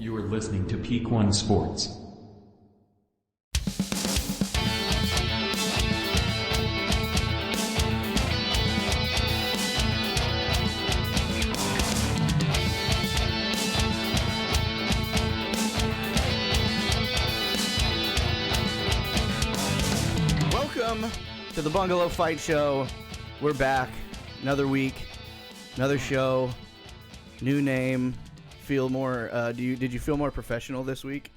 You are listening to Peak One Sports. Welcome to the Bungalow Fight Show. We're back. Another week, another show, new name. Feel more? Did you feel more professional this week?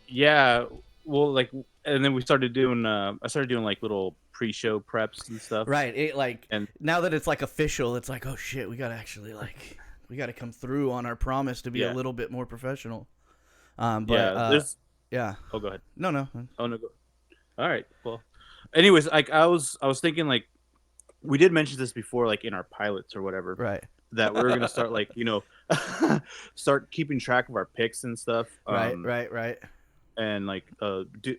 Yeah, well, and then we started doing. I started doing like little pre-show preps and stuff. Right. And now that it's like official, it's like, oh shit, we gotta come through on our promise to be a little bit more professional. Oh, go ahead. No. Oh no, go. All right. Well, anyways, like I was thinking like we did mention this before, like in our pilots or whatever. Right. That we were gonna start like start keeping track of our picks and stuff. Right. And like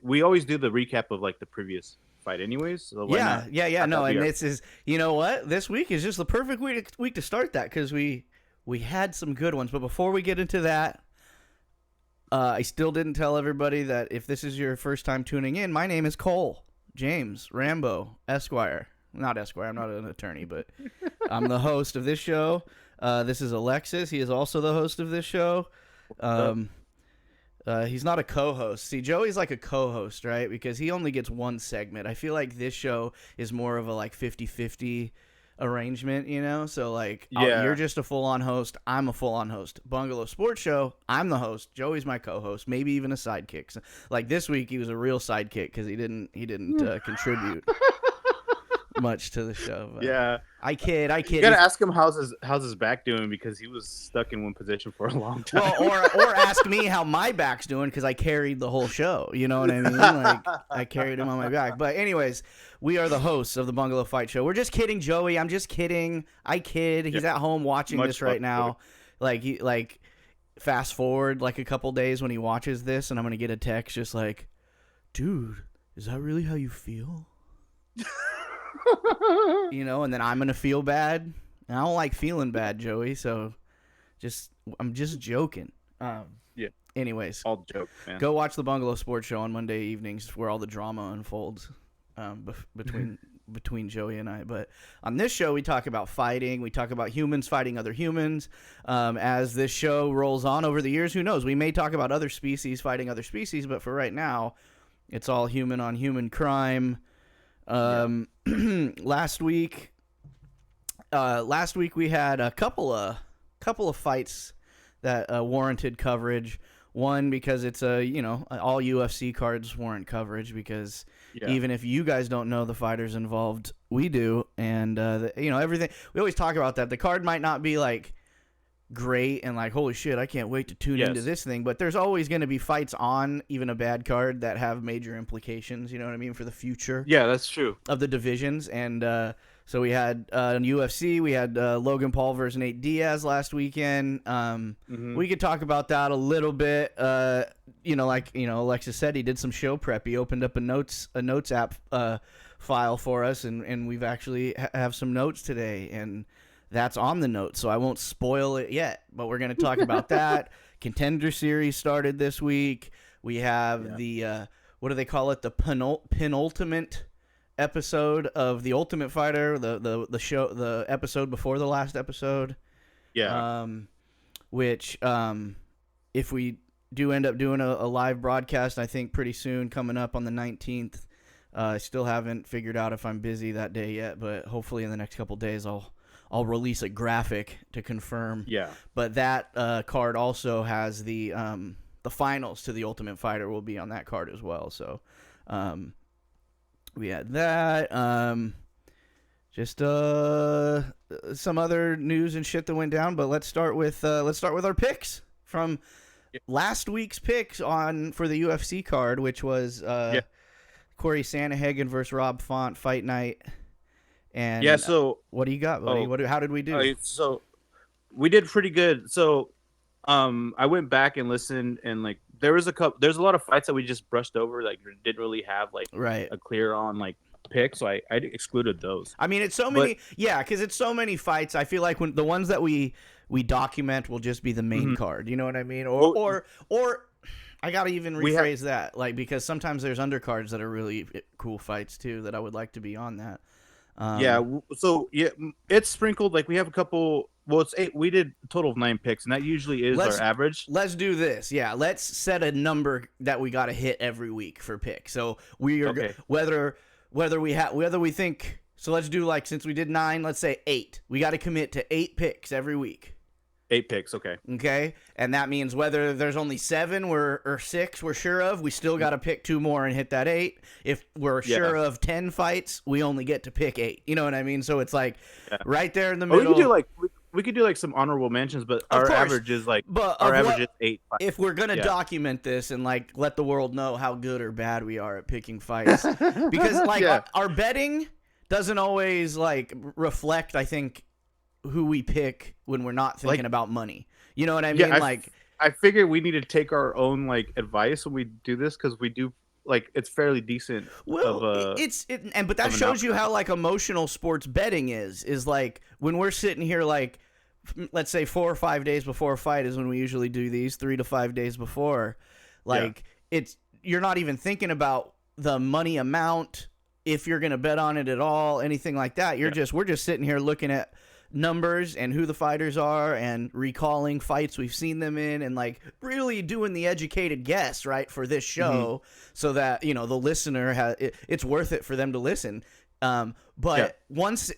we always do the recap of like the previous fight anyways. So Yeah. No, and this is, you know what? This week is just the perfect week to start that because we had some good ones. But before we get into that, I still didn't tell everybody that if this is your first time tuning in, my name is Cole James Rambo Esquire. Not Esquire. I'm not an attorney, but I'm the host of this show. This is Alexis. He is also the host of this show. He's not a co-host. See, Joey's like a co-host, right? Because he only gets one segment. I feel like this show is more of a like 50-50 arrangement, you know? So like, you're just a full-on host. I'm a full-on host. Bungalow Sports Show, I'm the host. Joey's my co-host, maybe even a sidekick. So, like this week, he was a real sidekick because he didn't contribute much to the show. But yeah, I kid. You gotta ask him how's his back doing because he was stuck in one position for a long time. Well, or ask me how my back's doing because I carried the whole show. You know what I mean? Like I carried him on my back. But anyways, we are the hosts of the Bungalow Fight Show. We're just kidding, Joey. I'm just kidding. I kid. He's at home watching this right now. Like fast forward like a couple days when he watches this, and I'm gonna get a text just like, "Dude, is that really how you feel?" You know, and then I'm gonna feel bad. And I don't like feeling bad, Joey. So, I'm just joking. Yeah. Anyways, all joke, man. Go watch the Bungalow Sports Show on Monday evenings, where all the drama unfolds between Joey and I. But on this show, we talk about fighting. We talk about humans fighting other humans. As this show rolls on over the years, who knows? We may talk about other species fighting other species, but for right now, it's all human on human crime. Last week we had a couple of fights that warranted coverage. One, because it's all UFC cards warrant coverage because even if you guys don't know the fighters involved, we do, and everything. We always talk about that. The card might not be like great and like holy shit, I can't wait to tune into this thing, but there's always going to be fights on even a bad card that have major implications, you know what I mean, for the future. Yeah, that's true. Of the divisions. And so we had in UFC, we had Logan Paul versus Nate Diaz last weekend. We could talk about that a little bit. Alexis said, he did some show prep. He opened up a notes app file for us, and we've actually have some notes today, and that's on the notes, so I won't spoil it yet, but we're going to talk about that. Contender Series started this week. We have the, what do they call it? The penultimate episode of The Ultimate Fighter, the show, the episode before the last episode. Yeah. Which, if we do end up doing a live broadcast, I think pretty soon, coming up on the 19th, I still haven't figured out if I'm busy that day yet, but hopefully in the next couple days I'll release a graphic to confirm. Yeah. But that card also has the finals to the Ultimate Fighter will be on that card as well. So we had that. Just some other news and shit that went down. But let's start with our picks from last week's picks for the UFC card, which was Corey Sandhagen versus Rob Font Fight Night. And so what do you got, buddy? How did we do? So we did pretty good. So I went back and listened, and like there's a lot of fights that we just brushed over, like didn't really have like a clear on like pick, so I excluded those. I mean, it's so many, because it's so many fights. I feel like when the ones that we we document will just be the main card. You know what I mean? Or I gotta even rephrase that, like, because sometimes there's undercards that are really cool fights too that I would like to be on that. So it's sprinkled. Like, we have a couple. Well, it's 8. We did a total of 9 picks, and that usually is our average. Let's do this. Yeah, let's set a number that we got to hit every week for pick. So we are whether we think. So let's do, like, since we did 9, let's say 8. We got to commit to 8 picks every week. 8 picks, okay. Okay, and that means whether there's only 7 or 6 we're sure of, we still got to pick 2 more and hit that 8. If we're sure of 10 fights, we only get to pick 8. You know what I mean? So it's like right there in the middle. We could do like some honorable mentions, but our average is like is 8 fights. If we're gonna document this and like let the world know how good or bad we are at picking fights, because like our betting doesn't always like reflect, I think, who we pick when we're not thinking about money. You know what I mean? I figure we need to take our own like advice when we do this, because we do like it's fairly decent. Well, but that shows you how like emotional sports betting is like when we're sitting here, like, let's say 4 or 5 days before a fight is when we usually do these, 3 to 5 days before. Like you're not even thinking about the money amount, if you're gonna bet on it at all, anything like that. We're just sitting here looking at numbers and who the fighters are and recalling fights we've seen them in, and like really doing the educated guess right for this show, so that the listener it's worth it for them to listen. But once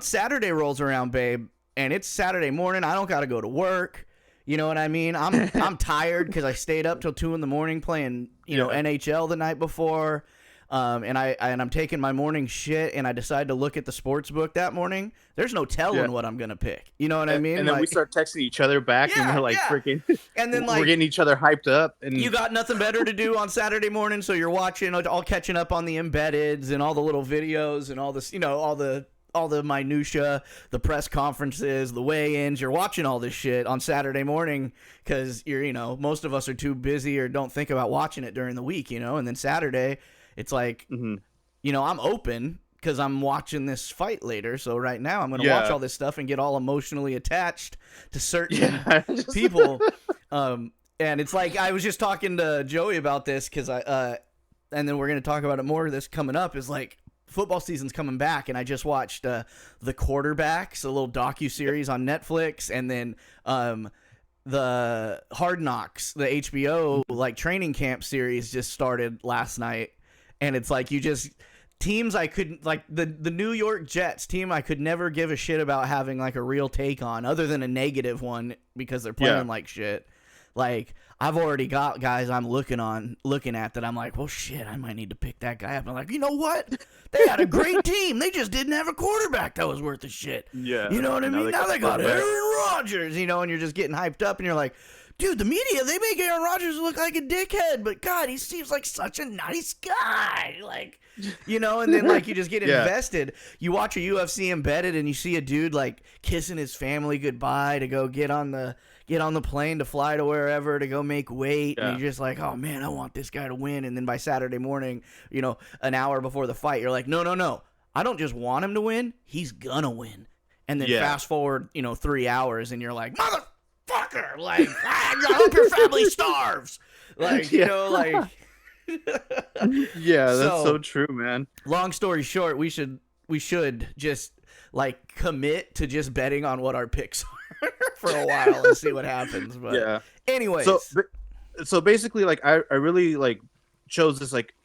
Saturday rolls around, babe, and it's Saturday morning, I don't got to go to work. You know what I mean? I'm tired because I stayed up till 2 a.m. playing NHL the night before. And I'm taking my morning shit, and I decide to look at the sports book that morning. There's no telling what I'm gonna pick. You know what I mean? And then we start texting each other back, and we're like freaking. And then like we're getting each other hyped up. And you got nothing better to do on Saturday morning, so you're watching, all catching up on the embeddeds and all the little videos and all this, all the minutia, the press conferences, the weigh-ins. You're watching all this shit on Saturday morning because most of us are too busy or don't think about watching it during the week, and then Saturday. It's like, I'm open because I'm watching this fight later. So right now I'm going to watch all this stuff and get all emotionally attached to certain people. And it's like, I was just talking to Joey about this because and then we're going to talk about it more. This coming up is like football season's coming back. And I just watched The Quarterbacks, a little docuseries on Netflix. And then the Hard Knocks, the HBO like training camp series just started last night. And it's like teams I couldn't, like the New York Jets team I could never give a shit about having like a real take on other than a negative one because they're playing like shit. Like I've already got guys I'm looking at that I'm like, well, shit, I might need to pick that guy up. I'm like, you know what? They had a great team. They just didn't have a quarterback that was worth a shit. Yeah. You know what I mean? Now they got Aaron Rodgers, and you're just getting hyped up and you're like, dude, the media, they make Aaron Rodgers look like a dickhead, but God, he seems like such a nice guy. Like, and then like you just get invested. You watch a UFC embedded and you see a dude like kissing his family goodbye to go get on the plane to fly to wherever to go make weight. Yeah. And you're just like, oh man, I want this guy to win. And then by Saturday morning, an hour before the fight, you're like, no. I don't just want him to win. He's gonna win. And then fast forward, 3 hours and you're like, motherfucker, like, I hope your family starves. Like, like. Yeah, that's so true, man. Long story short, we should just like commit to just betting on what our picks are for a while and see what happens. But anyways, so basically, like I really like chose this. Like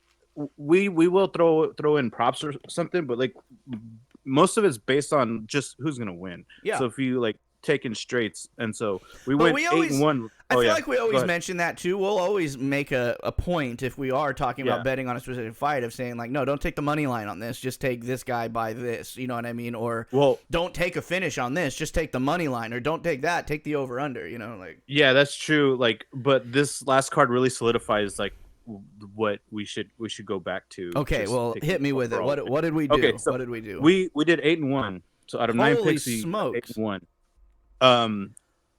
we will throw in props or something, but like most of it's based on just who's gonna win. Yeah. So if you like taking straights, and so we went 8-1. I feel like we always mention that too. We'll always make a point if we are talking about betting on a specific fight of saying like, no, don't take the money line on this, just take this guy by this, you know what I mean? Or don't take a finish on this, just take the money line, or don't take that, take the over under, like. Yeah, that's true. Like, but this last card really solidifies like what we should go back to. Okay, well, hit me with it. What did we do? Okay, so what did we do? We did 8-1. So out of 9 picks, 8-1.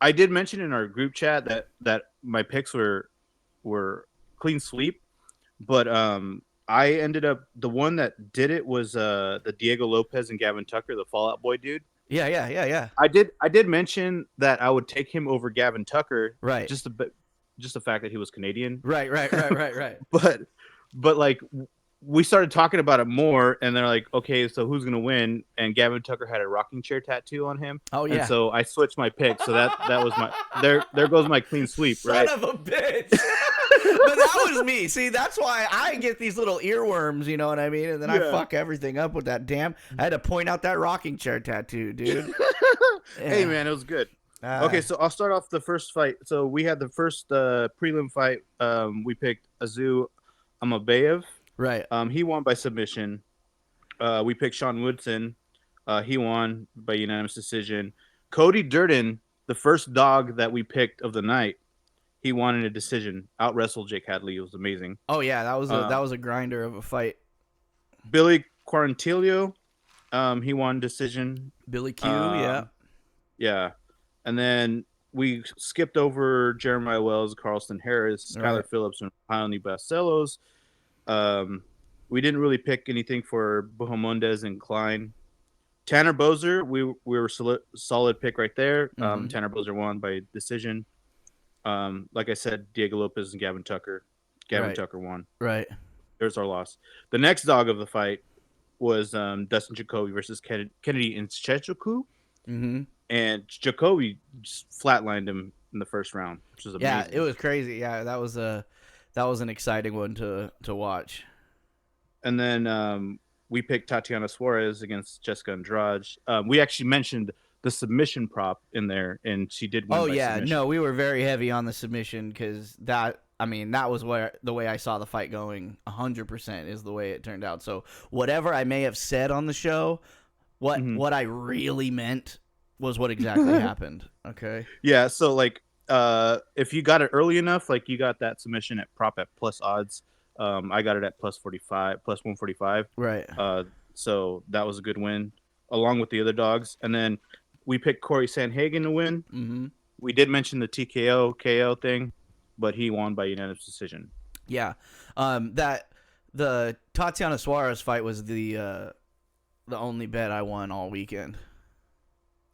I did mention in our group chat that my picks were clean sweep, but I ended up, the one that did it was the Diego Lopez and Gavin Tucker, the Fallout Boy dude. Yeah. I did mention that I would take him over Gavin Tucker, Right. Just the fact that he was Canadian. Right. But like we started talking about it more, and they're like, okay, so who's gonna win? And Gavin Tucker had a rocking chair tattoo on him. Oh yeah. And so I switched my pick. So that was my there goes my clean sweep. Right. Son of a bitch. But that was me. See, that's why I get these little earworms, you know what I mean? And then I fuck everything up with that damn. I had to point out that rocking chair tattoo, dude. Hey man, it was good. Okay, so I'll start off the first fight. So we had the first prelim fight. We picked Azu Amabayev. Right. He won by submission. We picked Sean Woodson. He won by unanimous decision. Cody Durden, the first dog that we picked of the night, he won in a decision. Out wrestled Jake Hadley. It was amazing. Oh yeah, that was a grinder of a fight. Billy Quarantillo, he won decision. Billy Q, yeah. Yeah. And then we skipped over Jeremiah Wells, Carlston Harris, Skylar Phillips, and Paoli Barcelos. We didn't really pick anything for Bohemondez and Klein. Tanner Bozer, we were solid pick right there. Tanner Bozer won by decision. Like I said, Diego Lopez and Gavin Tucker. Gavin Tucker won. Right. There's our loss. The next dog of the fight was Dustin Jacoby versus Kennedy Nzechukwu. Mm-hmm. And Jacoby just flatlined him in the first round, which was amazing. Yeah, it was crazy. Yeah, that was an exciting one to watch. And then we picked Tatiana Suarez against Jessica Andrade. We actually mentioned the submission prop in there, and she did win. Oh yeah, submission. No, we were very heavy on the submission because that was the way I saw the fight going. 100% is the way it turned out. So whatever I may have said on the show, what I really meant was what exactly happened. Okay. Yeah. So like, if you got it early enough, like you got that submission at prop at plus odds. I got it at plus 45, plus 145. Right. So that was a good win, along with the other dogs. And then we picked Corey Sandhagen to win. Mm-hmm. We did mention the TKO KO thing, but he won by unanimous decision. Yeah. That the Tatiana Suarez fight was the only bet I won all weekend.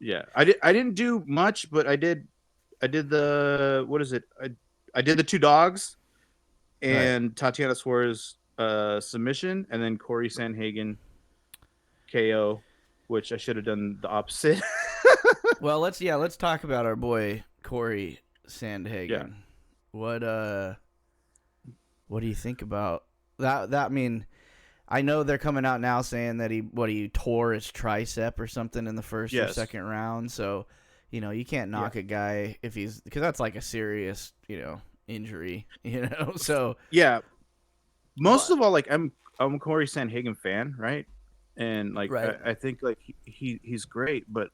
Yeah, I didn't do much, but I did the what is it? I did the two dogs, and Tatiana Suarez submission, and then Corey Sandhagen KO, which I should have done the opposite. Well, let's talk about our boy Corey Sandhagen. Yeah. What do you think about that? I mean, I know they're coming out now saying that he tore his tricep or something in the first or second round. So, you can't knock a guy because that's like a serious, injury, So yeah, most of all, like I'm a Corey Sandhagen fan, right? And like I think like he's great, but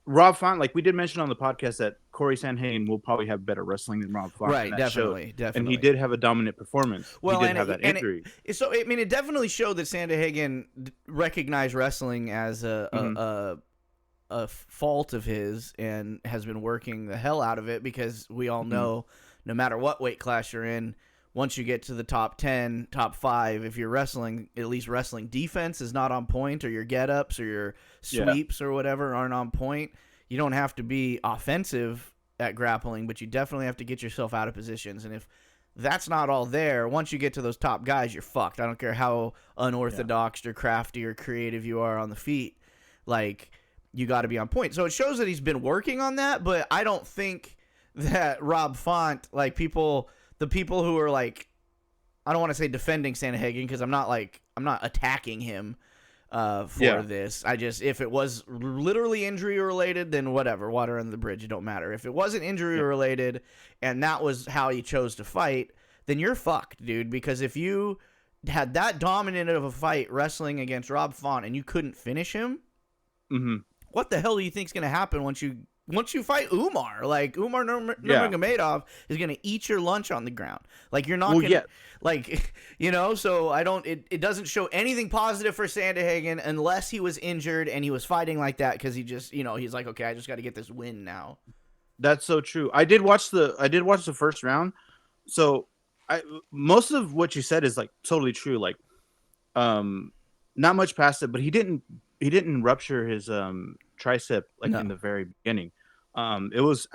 Rob Font, like we did mention on the podcast that Corey Sandhagen will probably have better wrestling than Rob Font. Right, definitely. And he did have a dominant performance. Well, he did have that injury. It definitely showed that Sandhagen recognized wrestling as a fault of his and has been working the hell out of it because we all know no matter what weight class you're in, once you get to the top 10, top 5, if you're wrestling, at least wrestling defense is not on point, or your get-ups or your sweeps or whatever aren't on point. You don't have to be offensive at grappling, but you definitely have to get yourself out of positions. And if that's not all there, once you get to those top guys, you're fucked. I don't care how unorthodox or crafty or creative you are on the feet. Like, you got to be on point. So it shows that he's been working on that, but I don't think that Rob Font, like the people who are like, I don't want to say defending Sandhagen because I'm not attacking him for this. If it was literally injury related, then whatever, water under the bridge, it don't matter. If it wasn't injury related and that was how he chose to fight, then you're fucked, dude. Because if you had that dominant of a fight wrestling against Rob Font and you couldn't finish him, what the hell do you think's gonna happen once you fight Umar? Like, Umar Nurmagomedov is going to eat your lunch on the ground. Like, you're not going to, so it doesn't show anything positive for Sandhagen unless he was injured and he was fighting like that because he just, he's like, okay, I just got to get this win now. That's so true. I did watch the first round. So most of what you said is like totally true. Like, not much past it, but he rupture his tricep like in the very beginning. It was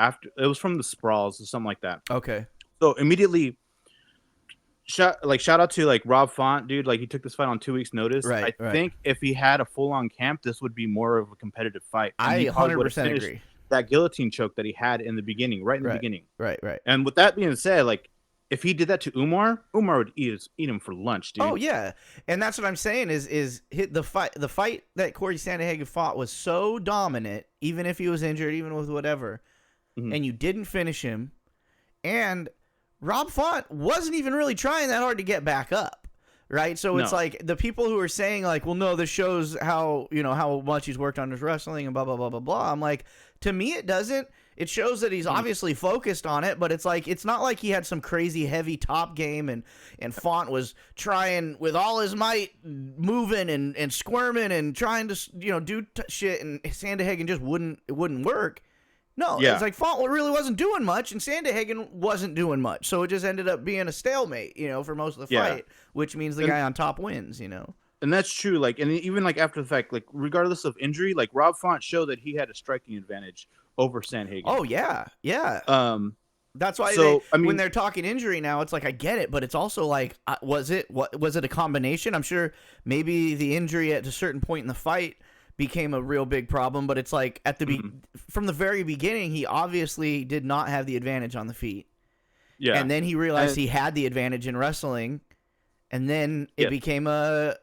from the sprawls or something like that. Okay. So immediately, shout out to like Rob Font, dude. Like he took this fight on 2 weeks' notice. Right. I think if he had a full on camp, this would be more of a competitive fight. And I 100% agree. That guillotine choke that he had in the beginning, right in the beginning. Right. And with that being said, like if he did that to Umar would eat him for lunch, dude. Oh yeah, and that's what I'm saying is the fight that Corey Sandhagen fought was so dominant, even if he was injured, even with whatever, and you didn't finish him, and Rob Font wasn't even really trying that hard to get back up, right? So it's like the people who are saying like, well, no, this shows how how much he's worked on his wrestling and blah blah blah blah blah. I'm like, to me, it doesn't. It shows that he's obviously focused on it, but it's like it's not like he had some crazy heavy top game and Font was trying with all his might, moving and squirming and trying to do shit, and Sandhagen just wouldn't work. No, it's like Font really wasn't doing much, and Sandhagen wasn't doing much, so it just ended up being a stalemate, for most of the fight, which means the guy on top wins, And that's true. Like, and even like after the fact, like regardless of injury, like Rob Font showed that he had a striking advantage over Sandhagen. Oh yeah. That's why when they're talking injury now, it's like I get it, but it's also like, was it a combination? I'm sure maybe the injury at a certain point in the fight became a real big problem, but it's like at from the very beginning, he obviously did not have the advantage on the feet. Yeah, and then he realized he had the advantage in wrestling, and then it became a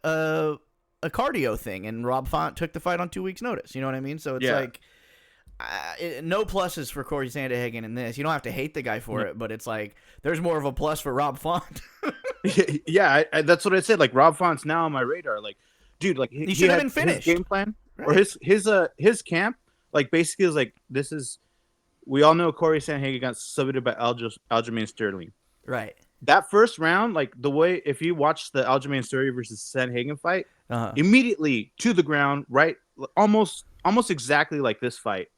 cardio thing, and Rob Font took the fight on 2 weeks' notice. You know what I mean? So it's like. No pluses for Corey Sandhagen in this. You don't have to hate the guy for it, but it's like there's more of a plus for Rob Font. That's what I said. Like Rob Font's now on my radar. Like, dude, like he should have been finished. His game plan or his camp, like basically is like this is. We all know Corey Sandhagen got submitted by Aljamain Sterling. Right. That first round, like the way if you watch the Aljamain Sterling versus Sandhagen fight, immediately to the ground, right, almost exactly like this fight.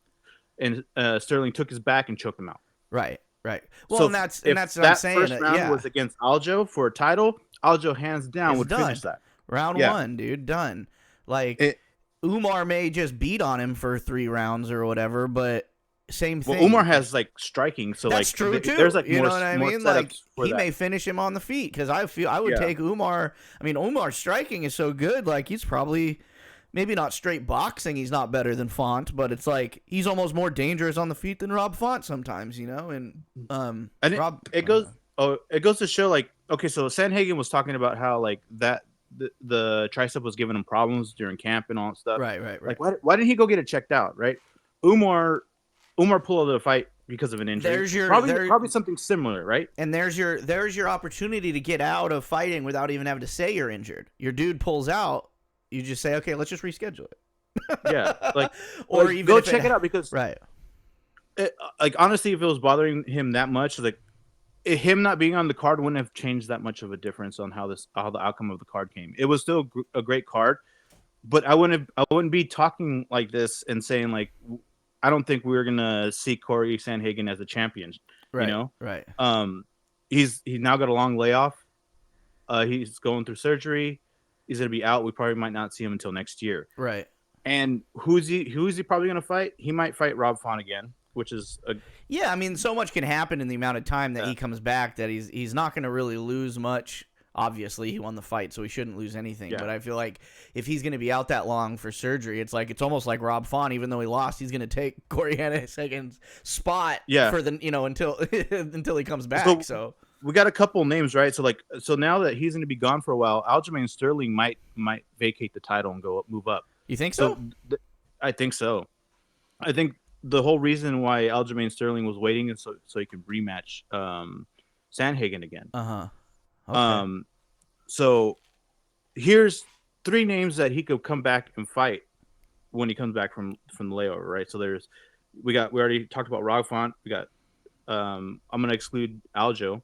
And Sterling took his back and choked him out. Right. Well, so and that's what I'm saying. That first round was against Aljo for a title. Aljo hands down would finish that. Round 1, dude, done. Like Umar may just beat on him for 3 rounds or whatever, but same thing. Well, Umar has like striking, so that's like true too. There's like you know what I mean? Like he that. may finish him on the feet because I would take Umar. I mean, Umar's striking is so good. Like he's probably. Maybe not straight boxing, he's not better than Font, but it's like he's almost more dangerous on the feet than Rob Font sometimes, And it goes to show like okay, so Sandhagen was talking about how like that the tricep was giving him problems during camp and all that stuff. Right. Like why didn't he go get it checked out? Right, Umar pulled out of the fight because of an injury. Probably something similar, right? And there's your opportunity to get out of fighting without even having to say you're injured. Your dude pulls out. You just say, okay, let's just reschedule it. Yeah, like or like, even go check it out because like honestly, if it was bothering him that much, like him not being on the card wouldn't have changed that much of a difference on how the outcome of the card came. It was still a great card, but I wouldn't be talking like this and saying like I don't think we're gonna see Corey Sandhagen as a champion. Right. He's now got a long layoff. He's going through surgery. He's going to be out. We probably might not see him until next year. Right. And who's he probably going to fight? He might fight Rob Font again, which is I mean, so much can happen in the amount of time that he comes back that he's not going to really lose much. Obviously, he won the fight, so he shouldn't lose anything. Yeah. But I feel like if he's going to be out that long for surgery, it's almost like Rob Font. Even though he lost, he's going to take Corey Sandhagen's spot for the until he comes back. So we got a couple names, right? So now that he's going to be gone for a while, Aljamain Sterling might vacate the title and move up. You think so? I think so. I think the whole reason why Aljamain Sterling was waiting is so he could rematch Sandhagen again. Okay. So here's 3 names that he could come back and fight when he comes back from the layover, right? So we already talked about Rob Font. We got I'm gonna exclude Aljo.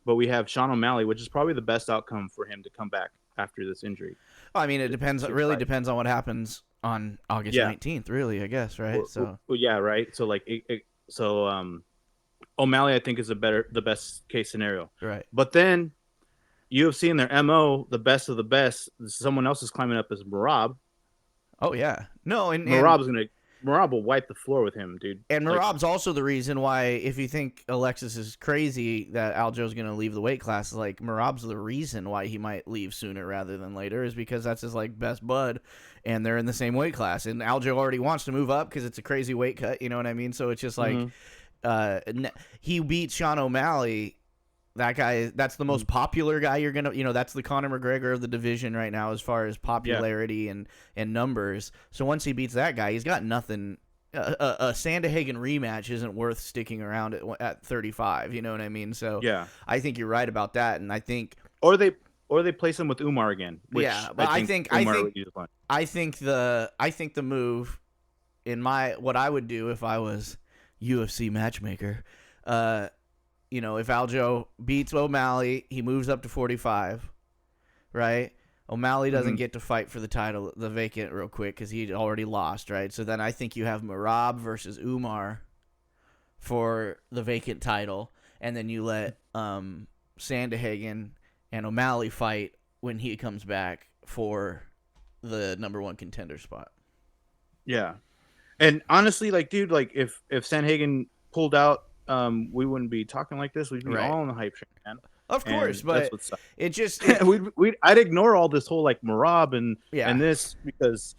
But we have Sean O'Malley, which is probably the best outcome for him to come back after this injury. Well, I mean, it depends. It really depends on what happens on August 19th, really, I guess, right? Right. So like, O'Malley, I think is the best case scenario. Right. But then UFC in their MO, the best of the best, someone else is climbing up as Marab. Oh yeah, no, and Merab will wipe the floor with him, dude. And Merab's also the reason why, if you think Alexis is crazy that Aljo's going to leave the weight class, like Merab's the reason why he might leave sooner rather than later, is because that's his like best bud, and they're in the same weight class, and Aljo already wants to move up because it's a crazy weight cut, you know what I mean? So it's just like he beats Sean O'Malley. That guy, that's the most popular guy you're gonna, that's the Conor McGregor of the division right now as far as popularity and numbers. So once he beats that guy, he's got nothing. A Sandhagen rematch isn't worth sticking around at 35. You know what I mean? So I think you're right about that, and I think or they place him with Umar again. Which but I think the move in what I would do if I was UFC matchmaker. If Aljo beats O'Malley, he moves up to 45, right? O'Malley doesn't get to fight for the title, the vacant, real quick because he already lost, right? So then I think you have Merab versus Umar for the vacant title, and then you let Sandhagen and O'Malley fight when he comes back for the number one contender spot. Yeah, and honestly, like, dude, like if Sandhagen pulled out, we wouldn't be talking like this. We'd be all on the hype train, man. Of course, but it just I'd ignore all this whole like Merab and this because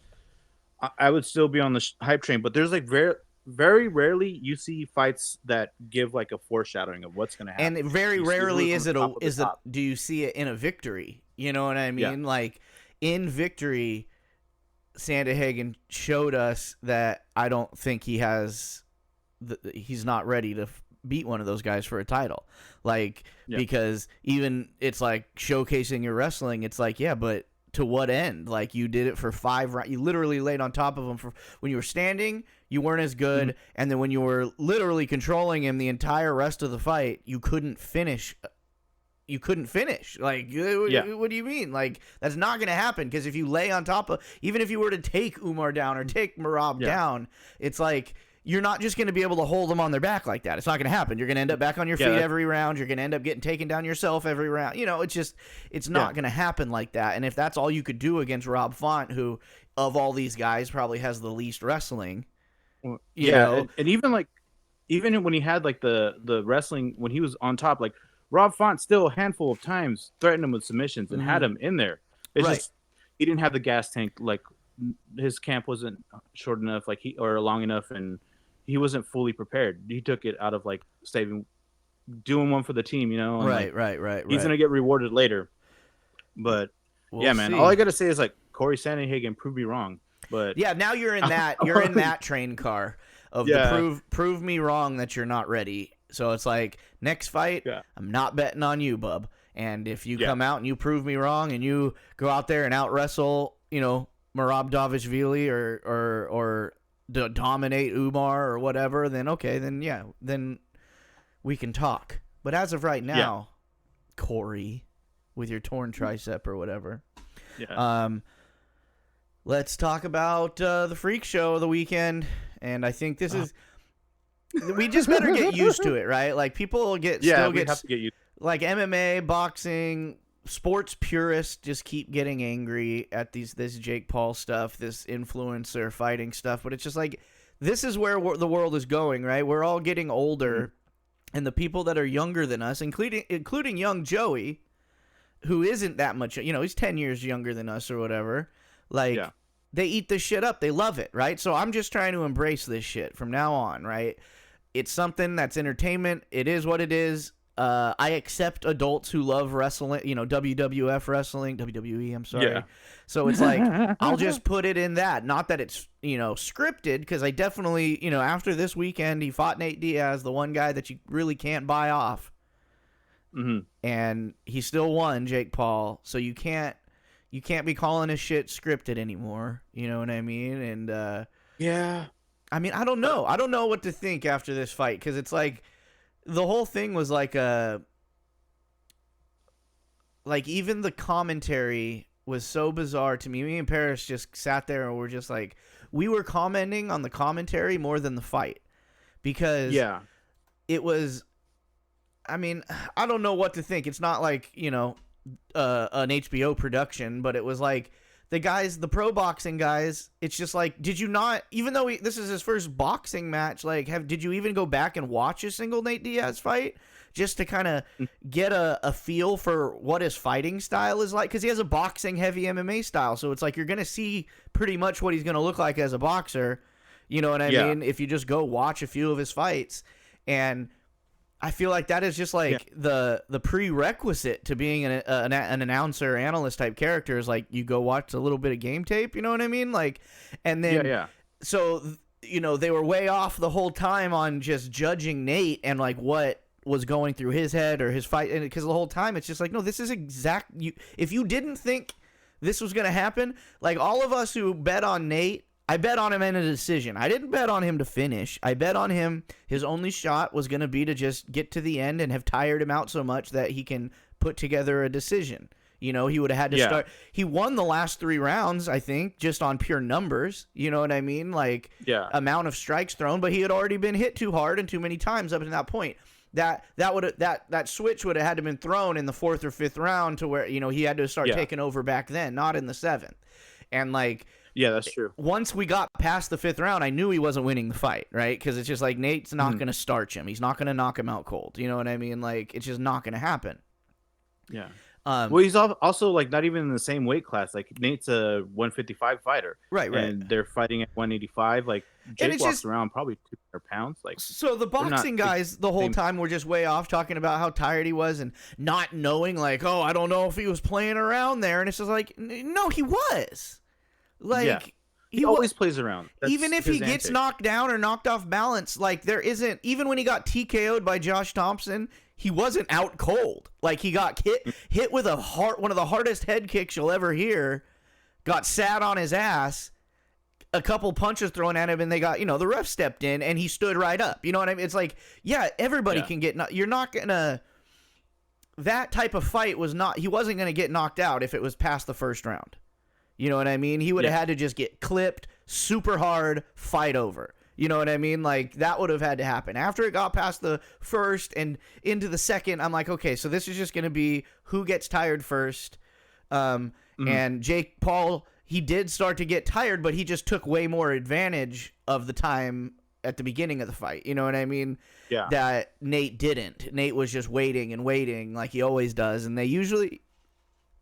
I would still be on the hype train. But there's like very, very rarely you see fights that give like a foreshadowing of what's going to happen. And very rarely do you see it in a victory? You know what I mean? Like in victory, Sandhagen showed us that I don't think he's not ready to beat one of those guys for a title. Like, because even it's like showcasing your wrestling. It's like, but to what end? Like, you did it for 5 rounds. You literally laid on top of him when you were standing, you weren't as good. And then when you were literally controlling him the entire rest of the fight, you couldn't finish. Like, what do you mean? Like, that's not going to happen, because if you lay on top of, even if you were to take Umar down or take Merab down, it's like, you're not just going to be able to hold them on their back like that. It's not going to happen. You're going to end up back on your feet every round. You're going to end up getting taken down yourself every round. It's not going to happen like that. And if that's all you could do against Rob Font, who of all these guys probably has the least wrestling, you know, and even when he had like the wrestling when he was on top, like Rob Font still a handful of times threatened him with submissions and had him in there. It's just he didn't have the gas tank. Like, his camp wasn't short enough, or long enough, and he wasn't fully prepared. He took it out of like doing one for the team, you know. And right. He's gonna get rewarded later. But we'll man, all I gotta say is like Corey Sandhagen proved me wrong. But now you're in that train car of the prove me wrong that you're not ready. So it's like, next fight, I'm not betting on you, bub. And if you come out and you prove me wrong and you go out there and out wrestle, Merab Dvalishvili or dominate Umar or whatever, then then we can talk. But as of right now, Corey, with your torn tricep or whatever, let's talk about the freak show of the weekend. And I think this is, we just better get used to it, right? Like, people have to get used. Like, MMA, boxing, sports purists just keep getting angry at this Jake Paul stuff, this influencer fighting stuff, but it's just like, this is where the world is going, right? We're all getting older, and the people that are younger than us, including young Joey, who isn't that much, he's 10 years younger than us or whatever, like, they eat this shit up. They love it, right? So I'm just trying to embrace this shit from now on, right? It's something that's entertainment. It is what it is. I accept adults who love wrestling, WWF wrestling, WWE, I'm sorry. Yeah. So it's like, I'll just put it in that. Not that it's, scripted, because I definitely, after this weekend, he fought Nate Diaz, the one guy that you really can't buy off. Mm-hmm. And he still won, Jake Paul. So you can't be calling his shit scripted anymore. You know what I mean? And, I mean, I don't know. I don't know what to think after this fight, because it's like, the whole thing was like even the commentary was so bizarre to me. Me and Paris just sat there and we're just like, we were commenting on the commentary more than the fight, because it was, I mean, I don't know what to think. It's not like, an HBO production, but it was like the pro boxing guys, it's just like, did you not, even though this is his first boxing match, like, did you even go back and watch a single Nate Diaz fight just to kind of get a feel for what his fighting style is like? Because he has a boxing heavy MMA style, so it's like you're going to see pretty much what he's going to look like as a boxer. You know what I mean? If you just go watch a few of his fights. And I feel like that is just like the prerequisite to being an announcer, analyst type character is like you go watch a little bit of game tape. You know what I mean? Like, and then so you know they were way off the whole time on just judging Nate and like what was going through his head or his fight, and because the whole time it's just like, no, this is if you didn't think this was gonna happen, like all of us who bet on Nate. I bet on him in a decision. I didn't bet on him to finish. I bet on him. His only shot was going to be to just get to the end and have tired him out so much that he can put together a decision. You know, he would have had to start. He won the last 3 rounds, I think, just on pure numbers. You know what I mean? Like, amount of strikes thrown, but he had already been hit too hard and too many times up to that point. That switch would have had to been thrown in the 4th or 5th round to where, you know, he had to start taking over back then, not in the 7th. And like. Yeah, that's true. Once we got past the 5th round, I knew he wasn't winning the fight, right? Because it's just like Nate's not going to starch him. He's not going to knock him out cold. You know what I mean? Like, it's just not going to happen. Yeah. Well, he's also like not even in the same weight class. Like Nate's a 155 fighter, right? And they're fighting at 185. Like Jake walks around probably 200 pounds. Like, so the boxing guys the whole time were just way off, talking about how tired he was and not knowing, like, oh, I don't know if he was playing around there, and it's just like, no, he was. Like he always plays around. That's even if he gets knocked down or knocked off balance, like there isn't, even when he got TKO'd by Josh Thompson, he wasn't out cold. Like he got hit with one of the hardest head kicks you'll ever hear, got sat on his ass, a couple punches thrown at him, and they got, you know, the ref stepped in and he stood right up. You know what I mean? It's like, everybody can get, you're not gonna, that type of fight he wasn't gonna get knocked out if it was past the 1st round. You know what I mean? He would have had to just get clipped super hard, fight over. You know what I mean? Like, that would have had to happen. After it got past the 1st and into the 2nd, I'm like, okay, so this is just going to be who gets tired first. And Jake Paul, he did start to get tired, but he just took way more advantage of the time at the beginning of the fight. You know what I mean? Yeah. That Nate didn't. Nate was just waiting and waiting like he always does. And they usually...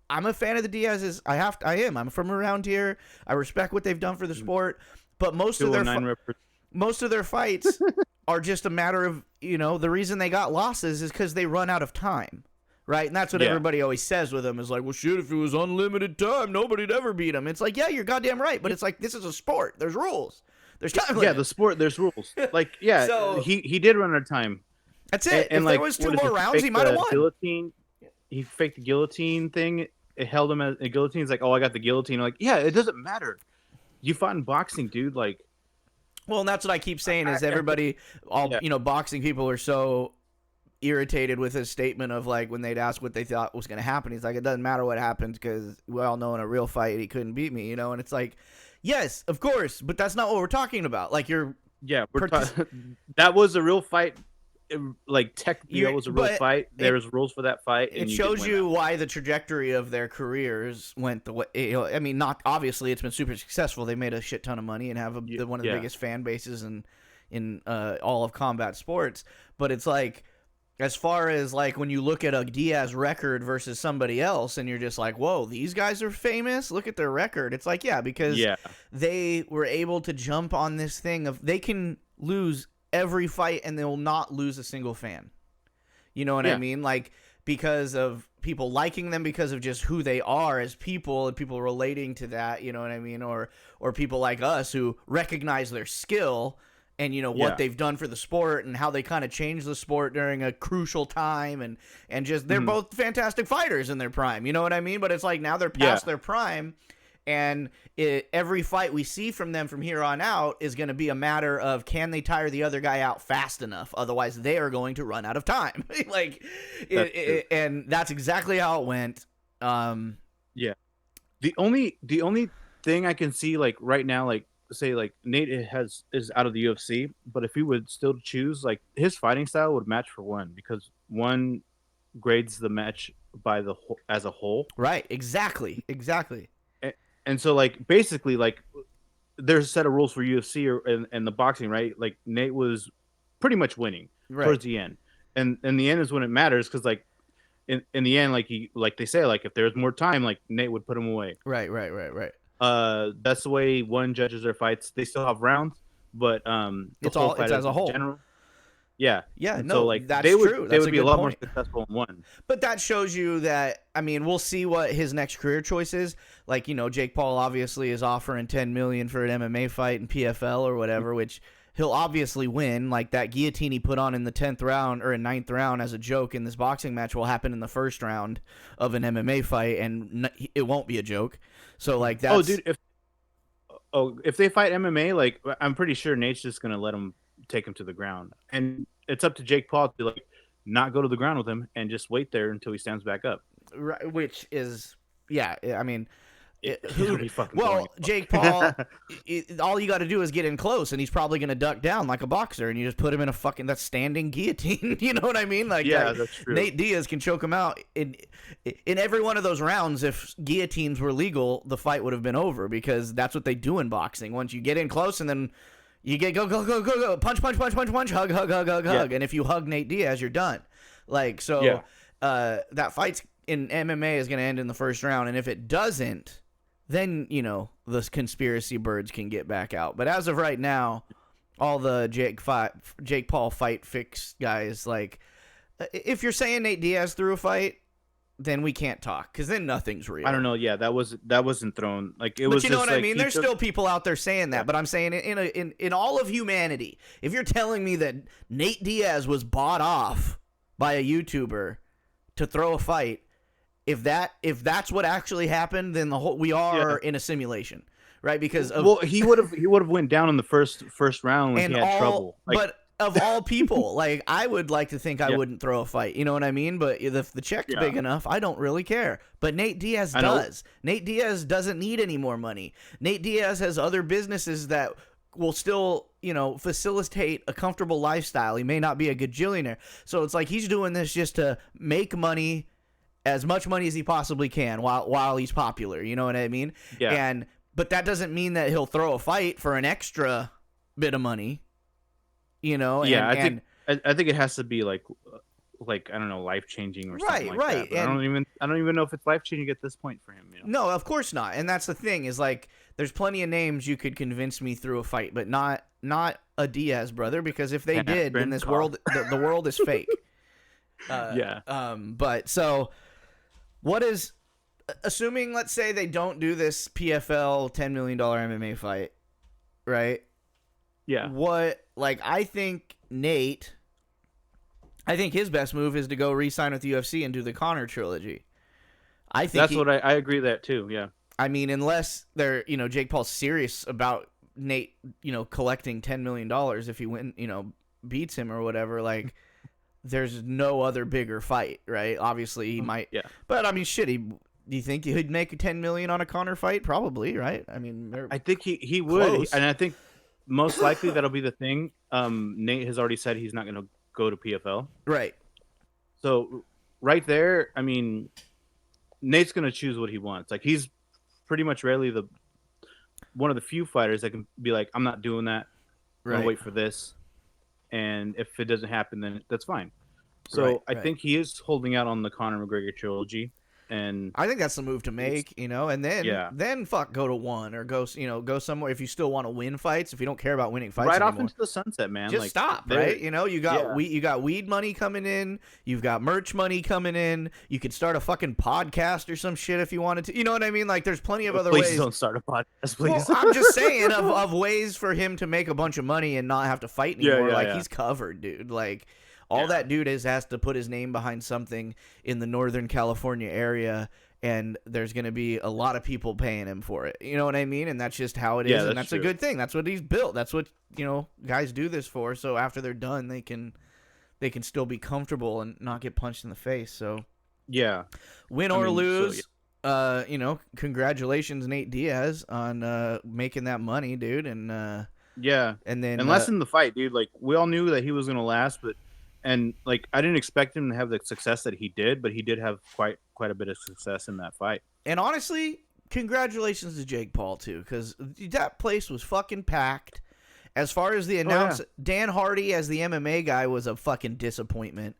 I'm a fan of the Diaz's. I am. I'm from around here. I respect what they've done for the sport, but most of their fights are just a matter of, you know, the reason they got losses is because they run out of time, right? And that's what everybody always says with them is like, well, shit, if it was unlimited time, nobody'd ever beat him. It's like, yeah, you're goddamn right, but it's like, this is a sport. There's rules. There's time limit. Yeah, the sport. There's rules. Like, so, he did run out of time. That's it. And if there was 2 more rounds, he might have won. Guillotine. He faked the guillotine thing. It held him as a guillotine. He's like, oh, I got the guillotine. I'm like, yeah, it doesn't matter. You fought in boxing, dude. Like, well, and that's what I keep saying is everybody, you know, boxing people are so irritated with his statement of like when they'd ask what they thought was going to happen. He's like, it doesn't matter what happens because we all know in a real fight he couldn't beat me, you know. And it's like, yes, of course, but that's not what we're talking about. Like that was a real fight. Like technically that was a real fight. There's rules for that fight. And it shows you why the trajectory of their careers went the way. You know, I mean, not obviously it's been super successful. They made a shit ton of money and have one of the biggest fan bases in all of combat sports. But it's like, as far as like when you look at a Diaz record versus somebody else, and you're just like, whoa, these guys are famous. Look at their record. It's like, because they were able to jump on this thing of they can lose every fight and they will not lose a single fan. You know what I mean? Like, because of people liking them, because of just who they are as people and people relating to that, you know what I mean? Or people like us who recognize their skill and, you know, what they've done for the sport and how they kind of changed the sport during a crucial time and just they're both fantastic fighters in their prime. You know what I mean? But it's like now they're past their prime. And every fight we see from them from here on out is going to be a matter of can they tire the other guy out fast enough? Otherwise, they are going to run out of time. And that's exactly how it went. The only thing I can see like right now, like say like Nate is out of the UFC, but if he would still choose, like his fighting style would match for one because one grades the match by as a whole. Right. Exactly. and so like basically like there's a set of rules for UFC and the boxing, right? Like Nate was pretty much winning towards the end, and the end is when it matters because like in the end, like they say, like if there's more time, like Nate would put him away. Right. That's the way one judges their fights. They still have rounds, but it's as a whole. General. Yeah. And no, so like that's true. They would be a lot point. more successful in one. But that shows you that, I mean, we'll see what his next career choice is. Like, you know, Jake Paul obviously is offering $10 million for an MMA fight in PFL or whatever, which he'll obviously win. Like that guillotine he put on in the 10th round or in 9th round as a joke in this boxing match will happen in the first round of an MMA fight, and it won't be a joke. So like that's... Oh, dude, if they fight MMA, like I'm pretty sure Nate's just gonna let him take him to the ground, and it's up to Jake Paul to like not go to the ground with him and just wait there until he stands back up. Right, which is, yeah, I mean, boring. Jake Paul, all you got to do is get in close, and he's probably gonna duck down like a boxer, and you just put him in that standing guillotine. You know what I mean? Like, yeah, that's true. Nate Diaz can choke him out in every one of those rounds. If guillotines were legal, the fight would have been over because that's what they do in boxing. Once you get in close, and then you get go, punch, hug, and if you hug Nate Diaz, you're done. Like, so that fight's in MMA is going to end in the first round, and if it doesn't, then, you know, the conspiracy birds can get back out. But as of right now, all the Jake Paul fight fix guys, like, if you're saying Nate Diaz threw a fight, then we can't talk because then nothing's real. I don't know. Yeah, that wasn't thrown. Like it was. But you know just what like, I mean? There's still people out there saying that, but I'm saying in all of humanity, if you're telling me that Nate Diaz was bought off by a YouTuber to throw a fight, if that's what actually happened, then we are in a simulation, right? Because he would have went down in the first round when he had trouble. Like, but of all people, like I would like to think I wouldn't throw a fight. You know what I mean? But if the check's big enough, I don't really care. But Nate Diaz does. Nate Diaz doesn't need any more money. Nate Diaz has other businesses that will still, you know, facilitate a comfortable lifestyle. He may not be a gajillionaire. So it's like he's doing this just to make money, as much money as he possibly can while he's popular. You know what I mean? Yeah. But that doesn't mean that he'll throw a fight for an extra bit of money. You know? Yeah, I think it has to be like I don't know, life changing or something like that. But I don't even know if it's life changing at this point for him. You know? No, of course not. And that's the thing is like there's plenty of names you could convince me through a fight, but not a Diaz brother, because if they did, then this world the world is fake. But so what is, assuming let's say they don't do this PFL $10 million MMA fight, right? Yeah. I think his best move is to go re-sign with the UFC and do the Conor trilogy. I think I agree that too. Yeah. I mean, unless they're, you know, Jake Paul's serious about Nate, you know, collecting $10 million if he beats him or whatever, like there's no other bigger fight, right? Obviously he might. Yeah. But I mean, shit, do you think he'd make $10 million on a Conor fight? Probably, right? I mean, I think he would, and I think most likely that'll be the thing. Nate has already said he's not going to go to PFL. Right. So right there, I mean, Nate's going to choose what he wants. Like he's pretty much rarely one of the few fighters that can be like, I'm not doing that. I'm going to wait for this. And if it doesn't happen, then that's fine. So I think he is holding out on the Conor McGregor trilogy. And I think that's the move to make, you know, and then go to one or go somewhere if you still want to win fights. If you don't care about winning fights right anymore, off into the sunset, man. Just stop, right? You know, you got weed money coming in, you've got merch money coming in. You could start a fucking podcast or some shit if you wanted to. You know what I mean? Like, there's plenty of other ways. Please don't start a podcast, please. Well, I'm just saying of ways for him to make a bunch of money and not have to fight anymore. He's covered, dude. Like. All that dude has to put his name behind something in the Northern California area, and there's going to be a lot of people paying him for it. You know what I mean? And that's just how it is, and that's true. A good thing. That's what he's built. That's what, you know, guys do this for. So after they're done, they can still be comfortable and not get punched in the face. So win or lose. You know, congratulations, Nate Diaz, on making that money, dude. And and then lessen the fight, dude. Like we all knew that he was going to last, but. And like I didn't expect him to have the success that he did, but he did have quite a bit of success in that fight. And honestly, congratulations to Jake Paul too, because that place was fucking packed. As far as the Dan Hardy as the MMA guy was a fucking disappointment.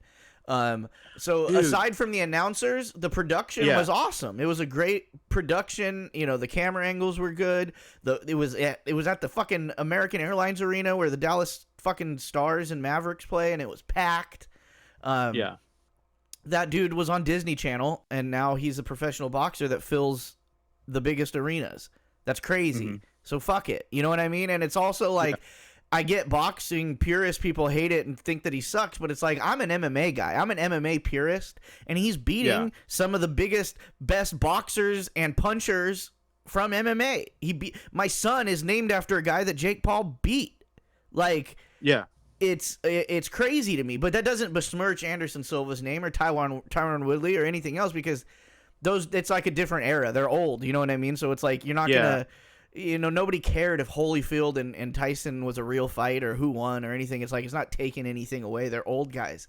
So Dude. Aside from the announcers, the production was awesome. It was a great production. You know, the camera angles were good. It was at the fucking American Airlines Arena where the Dallas fucking Stars and Mavericks play, and it was packed. That dude was on Disney Channel, and now he's a professional boxer that fills the biggest arenas. That's crazy. Mm-hmm. So fuck it. You know what I mean? And it's also like, I get boxing purist people hate it and think that he sucks, but it's like, I'm an MMA guy. I'm an MMA purist, and he's beating some of the biggest, best boxers and punchers from MMA. My son is named after a guy that Jake Paul beat. Like, it's crazy to me, but that doesn't besmirch Anderson Silva's name or Tyron Woodley or anything else, because it's like a different era. They're old, you know what I mean? So it's like, you're not gonna, nobody cared if Holyfield and Tyson was a real fight or who won or anything. It's like, it's not taking anything away. They're old guys.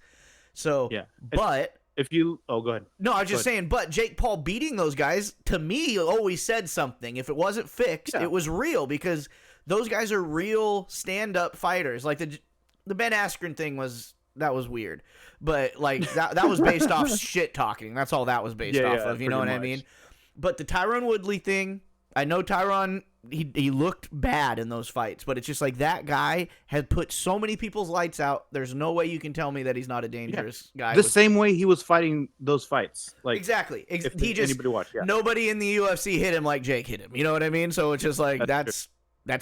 So but if you go ahead. No, I was just saying, but Jake Paul beating those guys to me always said something. If it wasn't fixed, it was real, because those guys are real stand-up fighters. Like the Ben Askren thing was weird, but like that was based off shit talking. That's all that was based off of. You know what I mean? But the Tyron Woodley thing, I know Tyron, he looked bad in those fights, but it's just like, that guy had put so many people's lights out. There's no way you can tell me that he's not a dangerous guy. The same way he was fighting those fights. Like, exactly. Anybody watched, nobody in the UFC hit him like Jake hit him. You know what I mean? So it's just like, that's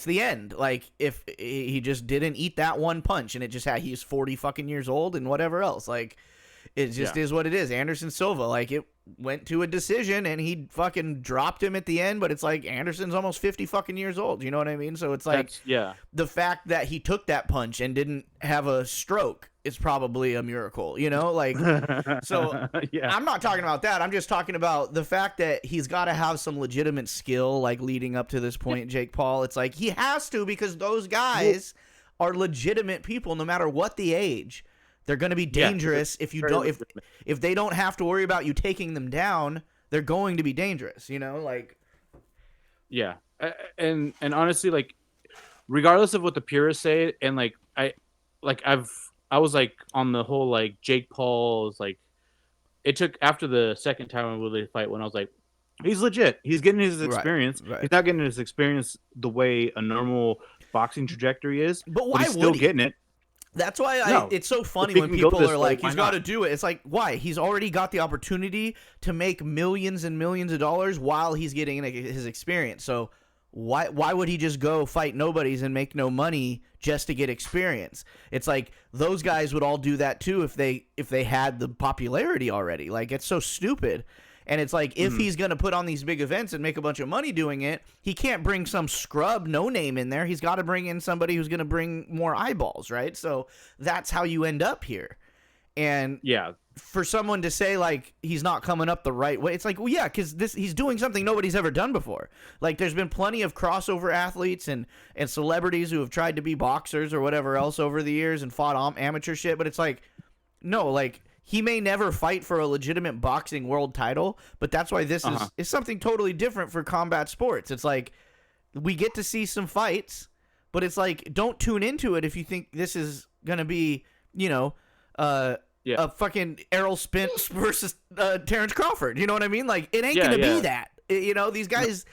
the end. Like, if he just didn't eat that one punch, and it just he's 40 fucking years old and whatever else. Like, it just is what it is. Anderson Silva, like, it went to a decision and he fucking dropped him at the end, but it's like, Anderson's almost 50 fucking years old. You know what I mean? So it's like, the fact that he took that punch and didn't have a stroke is probably a miracle, you know? Like, so I'm not talking about that. I'm just talking about the fact that he's got to have some legitimate skill, like, leading up to this point, Jake Paul. It's like, he has to, because those guys are legitimate people no matter what the age. They're going to be dangerous if you don't. If they don't have to worry about you taking them down, they're going to be dangerous. You know, like. Yeah, and honestly, like, regardless of what the purists say, and like I was like on the whole, like, Jake Paul's, like, it took after the second Tyron Woodley fight when I was like, he's legit. He's getting his experience. Right. He's not getting his experience the way a normal boxing trajectory is, but why he's still getting it. That's why it's so funny when people are like, he's got to do it. It's like, why? He's already got the opportunity to make millions and millions of dollars while he's getting his experience. So why would he just go fight nobodies and make no money just to get experience? It's like, those guys would all do that too if they had the popularity already. Like, it's so stupid. And it's like, if he's going to put on these big events and make a bunch of money doing it, he can't bring some scrub no name in there. He's got to bring in somebody who's going to bring more eyeballs, right? So that's how you end up here. And for someone to say, like, he's not coming up the right way, it's like, well, yeah, because he's doing something nobody's ever done before. Like, there's been plenty of crossover athletes and celebrities who have tried to be boxers or whatever else over the years and fought amateur shit, but it's like, no, like, he may never fight for a legitimate boxing world title, but that's why this is something totally different for combat sports. It's like, we get to see some fights, but it's like, don't tune into it if you think this is going to be, you know, a fucking Errol Spence versus Terrence Crawford. You know what I mean? Like, it ain't going to be that. You know, these guys,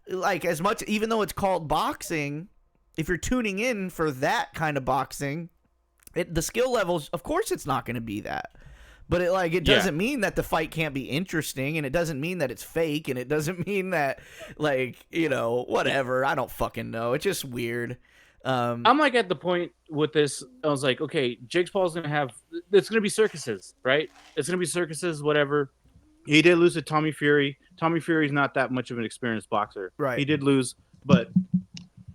like, as much, even though it's called boxing, if you're tuning in for that kind of boxing, the skill levels, of course it's not going to be that. But it doesn't mean that the fight can't be interesting, and it doesn't mean that it's fake, and it doesn't mean that, like, you know, whatever. I don't fucking know. It's just weird. I'm like at the point with this. I was like, okay, Jake Paul's gonna have. It's gonna be circuses, right? It's gonna be circuses, whatever. He did lose to Tommy Fury. Tommy Fury's not that much of an experienced boxer. Right. He did lose, but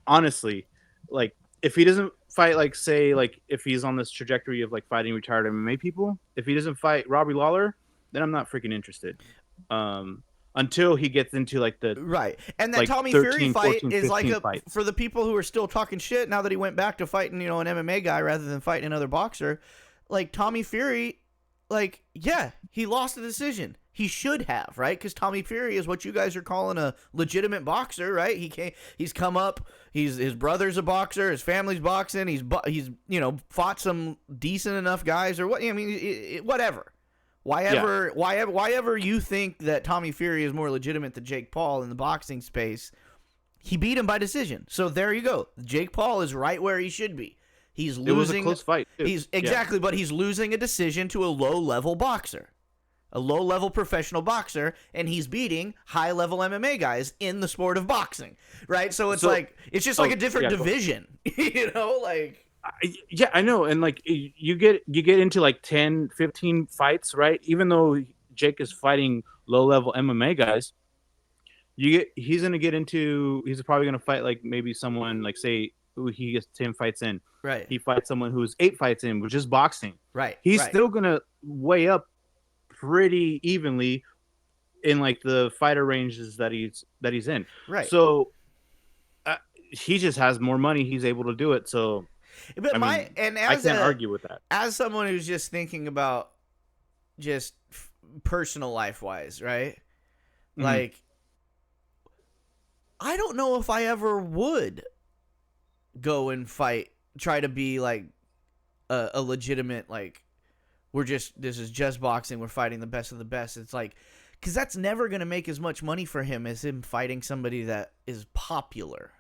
honestly, like, if he doesn't fight, like, say, like, if he's on this trajectory of, like, fighting retired MMA people, if he doesn't fight Robbie Lawler, then I'm not freaking interested. Until he gets into, like, the right. And that, like, Tommy 13, Fury fight 14, is like fights. For the people who are still talking shit now that he went back to fighting, you know, an MMA guy rather than fighting another boxer. Like, Tommy Fury, like, yeah, he lost the decision. He should have, right? Because Tommy Fury is what you guys are calling a legitimate boxer, right? He's come up. His brother's a boxer. His family's boxing. He's fought some decent enough guys or what? I mean, whatever. Why ever you think that Tommy Fury is more legitimate than Jake Paul in the boxing space? He beat him by decision. So there you go. Jake Paul is right where he should be. He's losing. It was a close fight. Too. But he's losing a decision to a low-level boxer. A low-level professional boxer, and he's beating high-level MMA guys in the sport of boxing, right? So it's it's just like a different division, Yeah, I know, and like you get into like 10, 15 fights, right? Even though Jake is fighting low-level MMA guys, he's probably gonna fight like maybe someone like say he gets 10 fights in, right? He fights someone who's 8 fights in, which is boxing, right? He's still gonna weigh up pretty evenly in like the fighter ranges that he's in, right? So he just has more money, he's able to do it. So but I can't argue with that. As someone who's just thinking about just personal life wise, right? Mm-hmm. Like, I don't know if I ever would go and try to be like a legitimate, like, this is just boxing, we're fighting the best of the best. It's like, because that's never going to make as much money for him as him fighting somebody that is popular.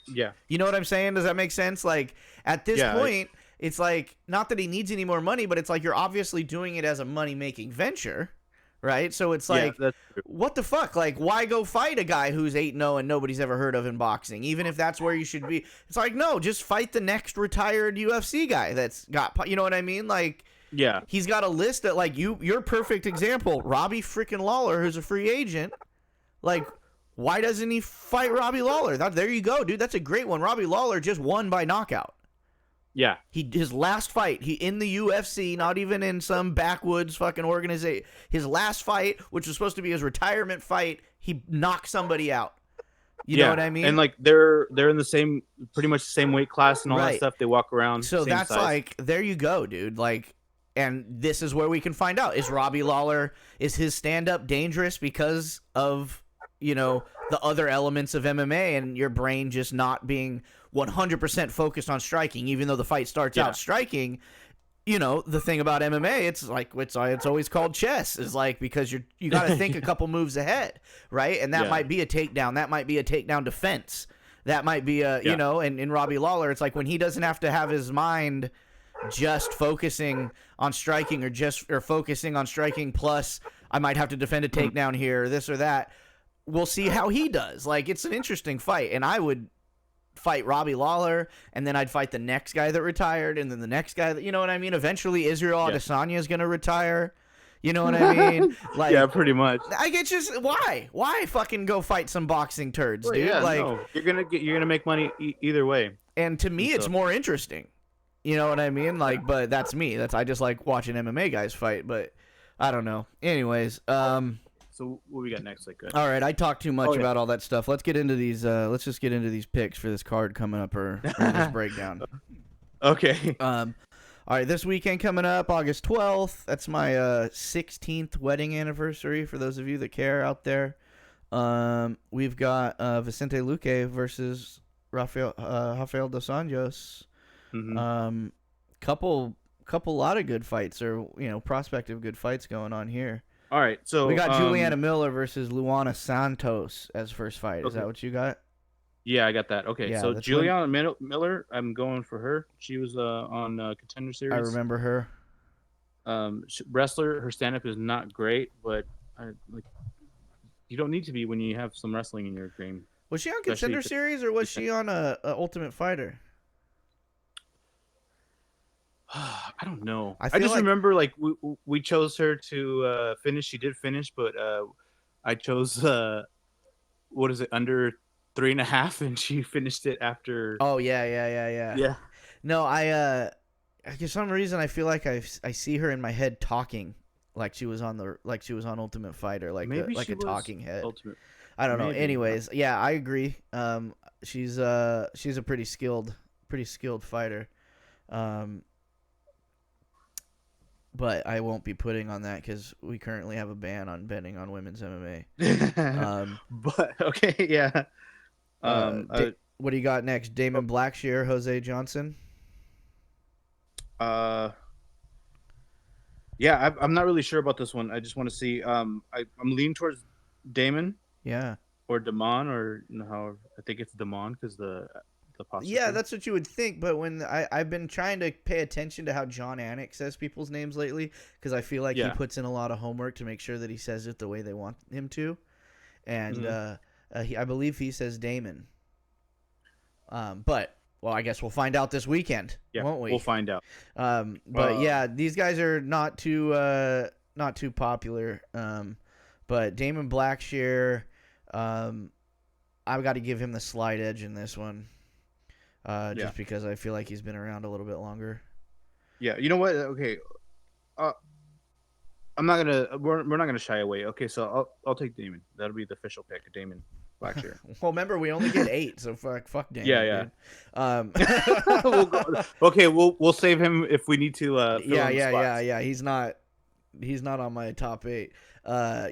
Yeah. You know what I'm saying? Does that make sense? Like, at this point, it's like, not that he needs any more money, but it's like you're obviously doing it as a money-making venture, right? So it's like, what the fuck? Like, why go fight a guy who's 8-0 and nobody's ever heard of in boxing, even if that's where you should be? It's like, no, just fight the next retired UFC guy that's got, you know what I mean? Like, yeah, he's got a list that, like, your perfect example, Robbie freaking Lawler, who's a free agent. Like, why doesn't he fight Robbie Lawler? There you go, dude. That's a great one. Robbie Lawler just won by knockout. Yeah. His last fight, he in the UFC, not even in some backwoods fucking organization. His last fight, which was supposed to be his retirement fight, he knocked somebody out. You know what I mean? And like they're in the pretty much the same weight class and all that stuff. They walk around. So same that's size. like, there you go, dude. Like, and this is where we can find out. Is Robbie Lawler, is his stand-up dangerous because of, the other elements of MMA and your brain just not being 100% focused on striking, even though the fight starts out striking? The thing about MMA, it's like, it's always called chess, is like, because you got to think a couple moves ahead, right? And that might be a takedown. That might be a takedown defense. That might be and in Robbie Lawler, it's like when he doesn't have to have his mind just focusing on striking or focusing on striking plus I might have to defend a takedown here or this or that. We'll see how he does. Like, it's an interesting fight, and I would fight Robbie Lawler, and then I'd fight the next guy that retired, and then the next guy that, you know what I mean? Eventually, Israel Adesanya is going to retire. You know what I mean? Like, yeah, pretty much. I get just why fucking go fight some boxing turds, dude? Yeah, like, no. You're gonna make money either way. And to me, it's more interesting. You know what I mean? Like, but that's me. I just like watching MMA guys fight, but I don't know. Anyways, so what we got next? Like, all right, I talked too much about all that stuff. Let's get into these. Let's just get into these picks for this card coming up or this breakdown. Okay. All right, this weekend coming up, August 12th. That's my 16th wedding anniversary. For those of you that care out there, we've got Vicente Luque versus Rafael dos Anjos. Mm-hmm. Couple lot of good fights, or prospective good fights going on here. All right, so we got Juliana Miller versus Luana Santos as first fight. Is that what you got? Yeah, I got that. Okay, Yeah, so Juliana Miller, I'm going for her. She was on Contender Series. I remember her. Wrestler, her stand-up is not great, but you don't need to be when you have some wrestling in your game. Was she on Contender Series or was she on a Ultimate Fighter? I don't know. I just remember we chose her to finish. She did finish, but I chose what is it, under 3.5, and she finished it after. Oh yeah. No, for some reason I feel like I see her in my head talking like she was on Ultimate Fighter, like a talking head. I don't know. Anyways, yeah, I agree. She's a pretty skilled fighter. but I won't be putting on that because we currently have a ban on betting on women's MMA. But okay, yeah. What do you got next? Damon Blackshear, Jose Johnson. Yeah, I'm not really sure about this one. I just want to see. I'm leaning towards Damon. Yeah. Or Damon, or however I think it's Damon because the apostrophe. Yeah, that's what you would think. But when I've been trying to pay attention to how John Anik says people's names lately, because I feel like he puts in a lot of homework to make sure that he says it the way they want him to, and I believe he says Damon. But well, I guess we'll find out this weekend, won't we? We'll find out. But yeah, these guys are not too popular. But Damon Blackshear. I've got to give him the slight edge in this one, just because I feel like he's been around a little bit longer. Yeah, you know what? Okay, I'm not gonna. We're not gonna shy away. Okay, so I'll take Damon. That'll be the official pick, Damon Blackshear. Well, remember we only get 8, so fuck Damon. Yeah. Okay, we'll save him if we need to. Yeah. He's not on my top 8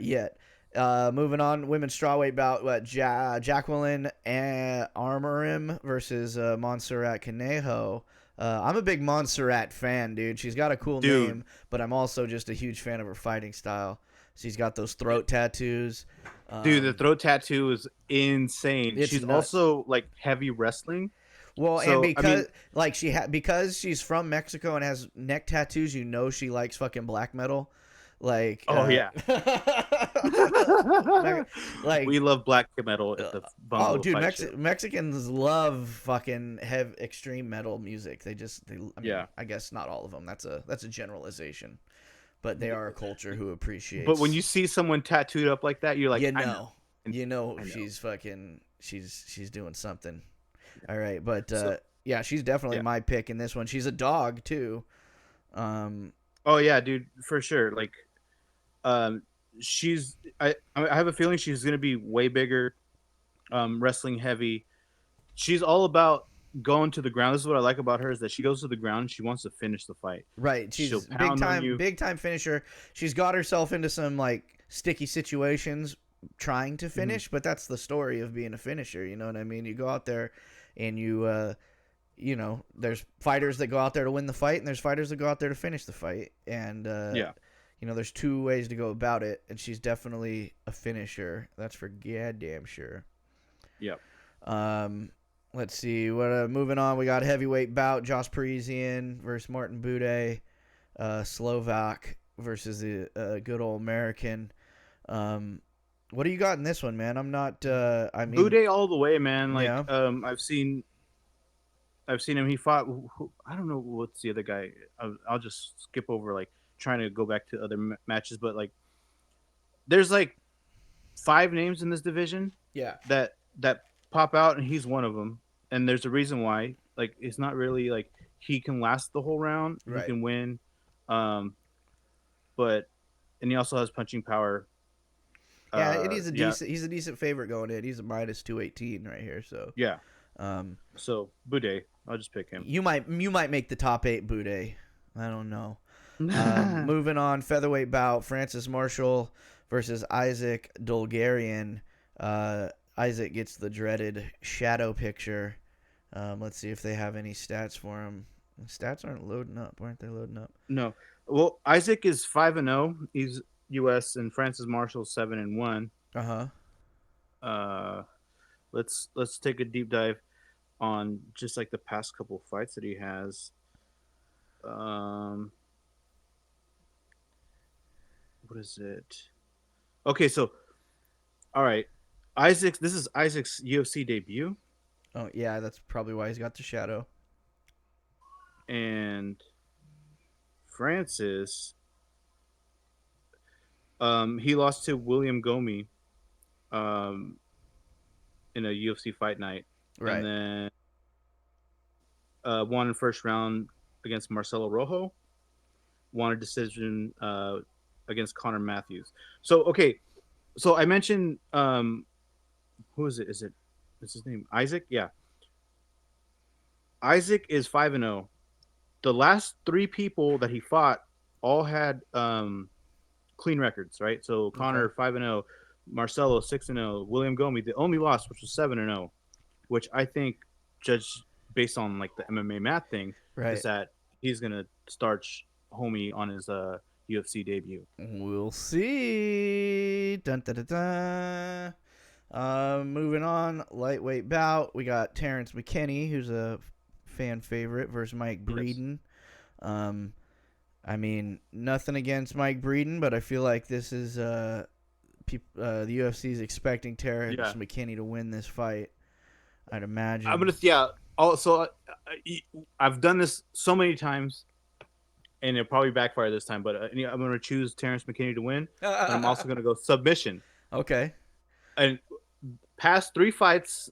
yet. Moving on, women's strawweight bout. Jacqueline Armorim versus Montserrat Conejo. I'm a big Montserrat fan, dude. She's got a cool name, but I'm also just a huge fan of her fighting style. She's got those throat tattoos. Dude, the throat tattoo is insane. She's nuts. Also like heavy wrestling. Well, so, and because because she's from Mexico and has neck tattoos, she likes fucking black metal. Like, yeah. Like we love black metal at the Bungalow. Oh, dude, Mexicans love fucking extreme metal music. I guess not all of them. That's a generalization, but they are a culture who appreciates. But when you see someone tattooed up like that, you're like, I know. She's fucking, she's doing something. All right, but she's definitely my pick in this one. She's a dog too. Oh yeah, dude, for sure. Like, I have a feeling she's gonna be way bigger, wrestling heavy. She's all about going to the ground. This is what I like about her, is that she goes to the ground and she wants to finish the fight. Right, she's big time finisher. She's got herself into some like sticky situations trying to finish, but that's the story of being a finisher. You know what I mean? You go out there and you there's fighters that go out there to win the fight, and there's fighters that go out there to finish the fight. And there's 2 ways to go about it, and she's definitely a finisher. That's for goddamn sure. Yep. Let's see. Moving on, we got a heavyweight bout: Josh Parisian versus Martin Bude, Slovak versus the good old American. What do you got in this one, man? I'm not. Bude all the way, man. Like, I've seen him. He fought. I don't know what's the other guy. I'll just skip over like trying to go back to other matches, but like there's like 5 names in this division. Yeah. That pop out, and he's one of them. And there's a reason why. Like, it's not really like he can last the whole round. Right. He can win. And he also has punching power. Yeah, and he's a decent favorite going in. He's a minus 218 right here. So yeah. So Bude, I'll just pick him. You might make the top 8, Bude. I don't know. Moving on, featherweight bout: Francis Marshall versus Isaac Dolgarian. Isaac gets the dreaded shadow picture. Let's see if they have any stats for him. The stats aren't loading up. Aren't they loading up? No. Well, Isaac is 5-0. He's U.S. and Francis Marshall 7-1. Let's take a deep dive on just like the past couple fights that he has. What is it? Okay, so all right, this is Isaac's UFC debut. Oh yeah, that's probably why he's got the shadow. And Francis, he lost to William Gomi, in a UFC fight night, right? And then won in first round against Marcelo Rojo. Won a decision against Connor Matthews. So okay, so I mentioned who is it? Is his name Isaac? Yeah. Isaac is 5-0. The last 3 people that he fought all had clean records, right? So Connor 5-0, Marcelo 6-0, William Gomi the only loss, which was 7-0, which I think, judged based on like the MMA math thing, is that he's gonna start homie on his UFC debut. We'll see. Dun, dun, dun, dun. Moving on, lightweight bout. We got Terrence McKinney, who's a fan favorite, versus Mike Breeden. Yes. I mean, nothing against Mike Breeden, but I feel like this is the UFC is expecting Terrence McKinney to win this fight. I'd imagine. I'm gonna Also, I've done this so many times, and it'll probably backfire this time. But I'm gonna choose Terrence McKinney to win. But I'm also gonna go submission. Okay. And past 3 fights,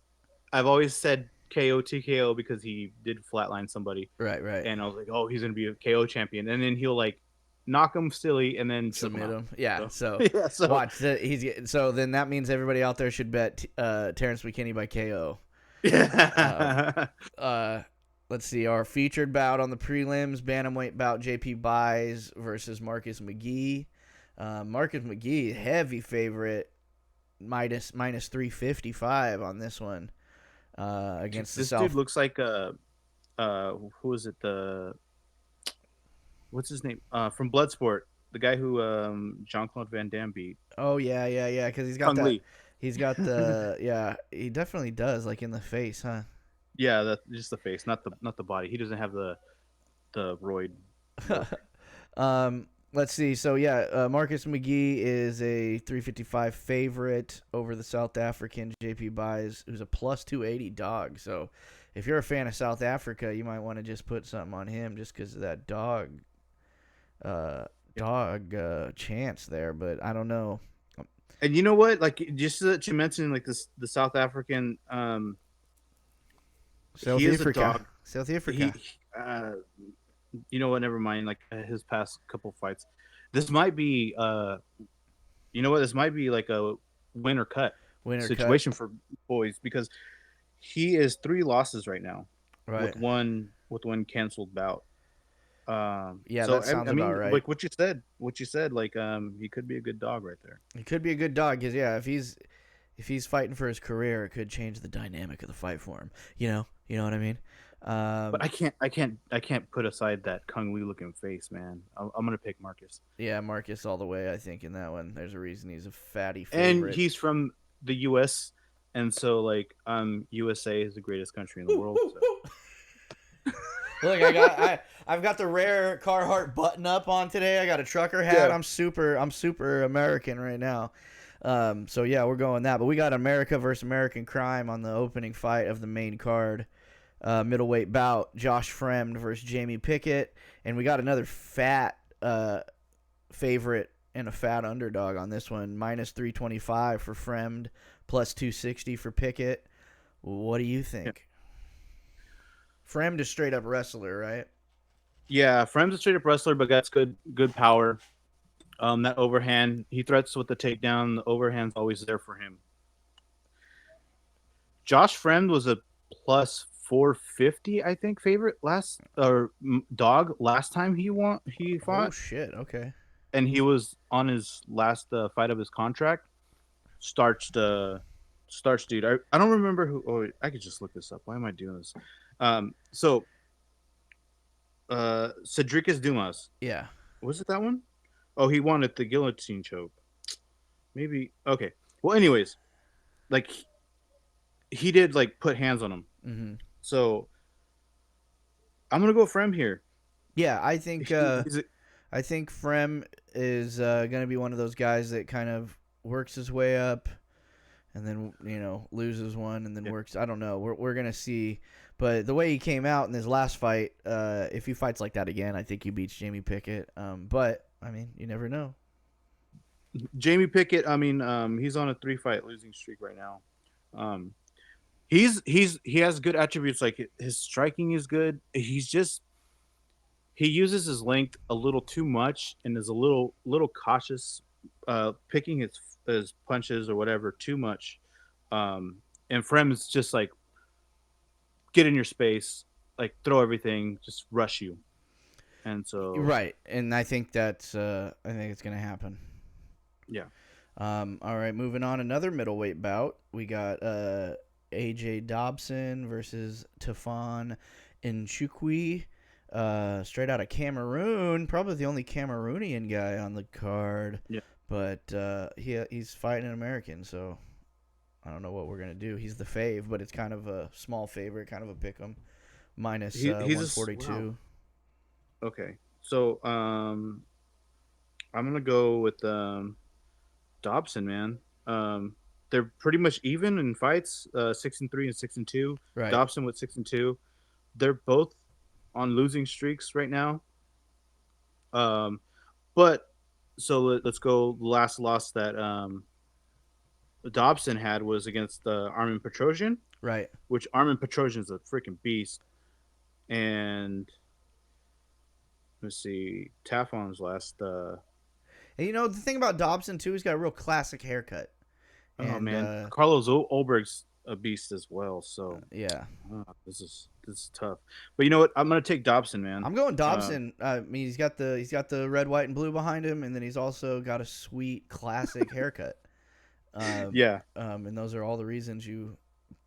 I've always said KO TKO because he did flatline somebody. Right. And I was like, oh, he's gonna be a KO champion, and then he'll like knock him silly and then submit him. Yeah. So watch. So then that means everybody out there should bet Terrence McKinney by KO. Yeah. Let's see. Our featured bout on the prelims: bantamweight bout, JP Buys versus Marcus McGee. Marcus McGee, heavy favorite, minus 355 on this one. Against this dude looks like who is it? What's his name? From Bloodsport, the guy who Jean-Claude Van Damme beat. Oh yeah. Because he's got Kung that. Lee. He's got the he definitely does, like in the face, huh? Yeah, that's just the face, not the body. He doesn't have the roid. Let's see. So Marcus McGee is a 355 favorite over the South African JP Buys, who's a plus 280 dog. So if you're a fan of South Africa, you might want to just put something on him just because of that dog chance there. But I don't know. And you know what? Like, just that you mentioned, like the South African, South he Africa. is a dog. South Africa. You know what? Never mind. Like his past couple fights, this might be. You know what? This might be like a win or cut situation for boys, because he is 3 losses right now, with one canceled bout. That sounds about right. Like what you said, like he could be a good dog right there. He could be a good dog because if he's fighting for his career, it could change the dynamic of the fight for him. You know what I mean? But I can't put aside that Kung Lee looking face, man. I'm gonna pick Marcus. Yeah, Marcus all the way. I think in that one, there's a reason he's a fatty favorite. And he's from the U.S. and so like USA is the greatest country in the world. So. Look, I've got the rare Carhartt button up on today. I got a trucker hat. Yeah. I'm super American right now. So yeah, we're going that. But we got America versus American Crime on the opening fight of the main card. Middleweight bout, Josh Fremd versus Jamie Pickett, and we got another fat favorite and a fat underdog on this one. Minus 325 for Fremd, plus 260 for Pickett. What do you think? Yeah. Fremd is straight up wrestler, right? Yeah, Fremd's a straight up wrestler, but that's good power. That overhand, he threats with the takedown. The overhand's always there for him. Josh Fremd was a plus 450, I think, favorite last time he fought. Oh shit! Okay. And he was on his last fight of his contract. Starched dude. I don't remember who. Oh, I could just look this up. Why am I doing this? Cedricus Dumas. Yeah. Was it that one? Oh, he won at the guillotine choke. Maybe. Okay. Well, anyways, like he did like put hands on him. Mm-hmm. So I'm gonna go Frem here. Yeah, I think I think Frem is gonna be one of those guys that kind of works his way up, and then loses one, and then works. I don't know. We're gonna see. But the way he came out in his last fight, if he fights like that again, I think he beats Jamie Pickett. But I mean, you never know. Jamie Pickett. I mean, he's on a 3-fight losing streak right now. He has good attributes, like his striking is good. He uses his length a little too much and is a little cautious, picking his punches or whatever too much. And Frem is just like get in your space, like throw everything, just rush you. and so right, and I think it's gonna happen. Yeah. All right, moving on. Another middleweight bout. We got AJ Dobson versus Tafon Nchukwi, straight out of Cameroon. Probably the only Cameroonian guy on the card. Yeah. But he's fighting an American, so I don't know what we're gonna do. He's the fave, but it's kind of a small favorite, kind of a pick'em, minus he's 142. Wow. Okay, so I'm gonna go with Dobson, man. They're pretty much even in fights, 6-3 and 6-2. Right. Dobson with 6-2. They're both on losing streaks right now. But so let's go. The last loss that Dobson had was against Armin Petrosian. Right. Which Armin Petrosian is a freaking beast. And let's see, Tafon's last. And the thing about Dobson too, he's got a real classic haircut. Oh man, Carlos Olberg's a beast as well. So yeah, this is tough. But you know what? I'm gonna take Dobson, man. I'm going Dobson. I mean, he's got the red, white, and blue behind him, and then he's also got a sweet classic haircut. Yeah. And those are all the reasons you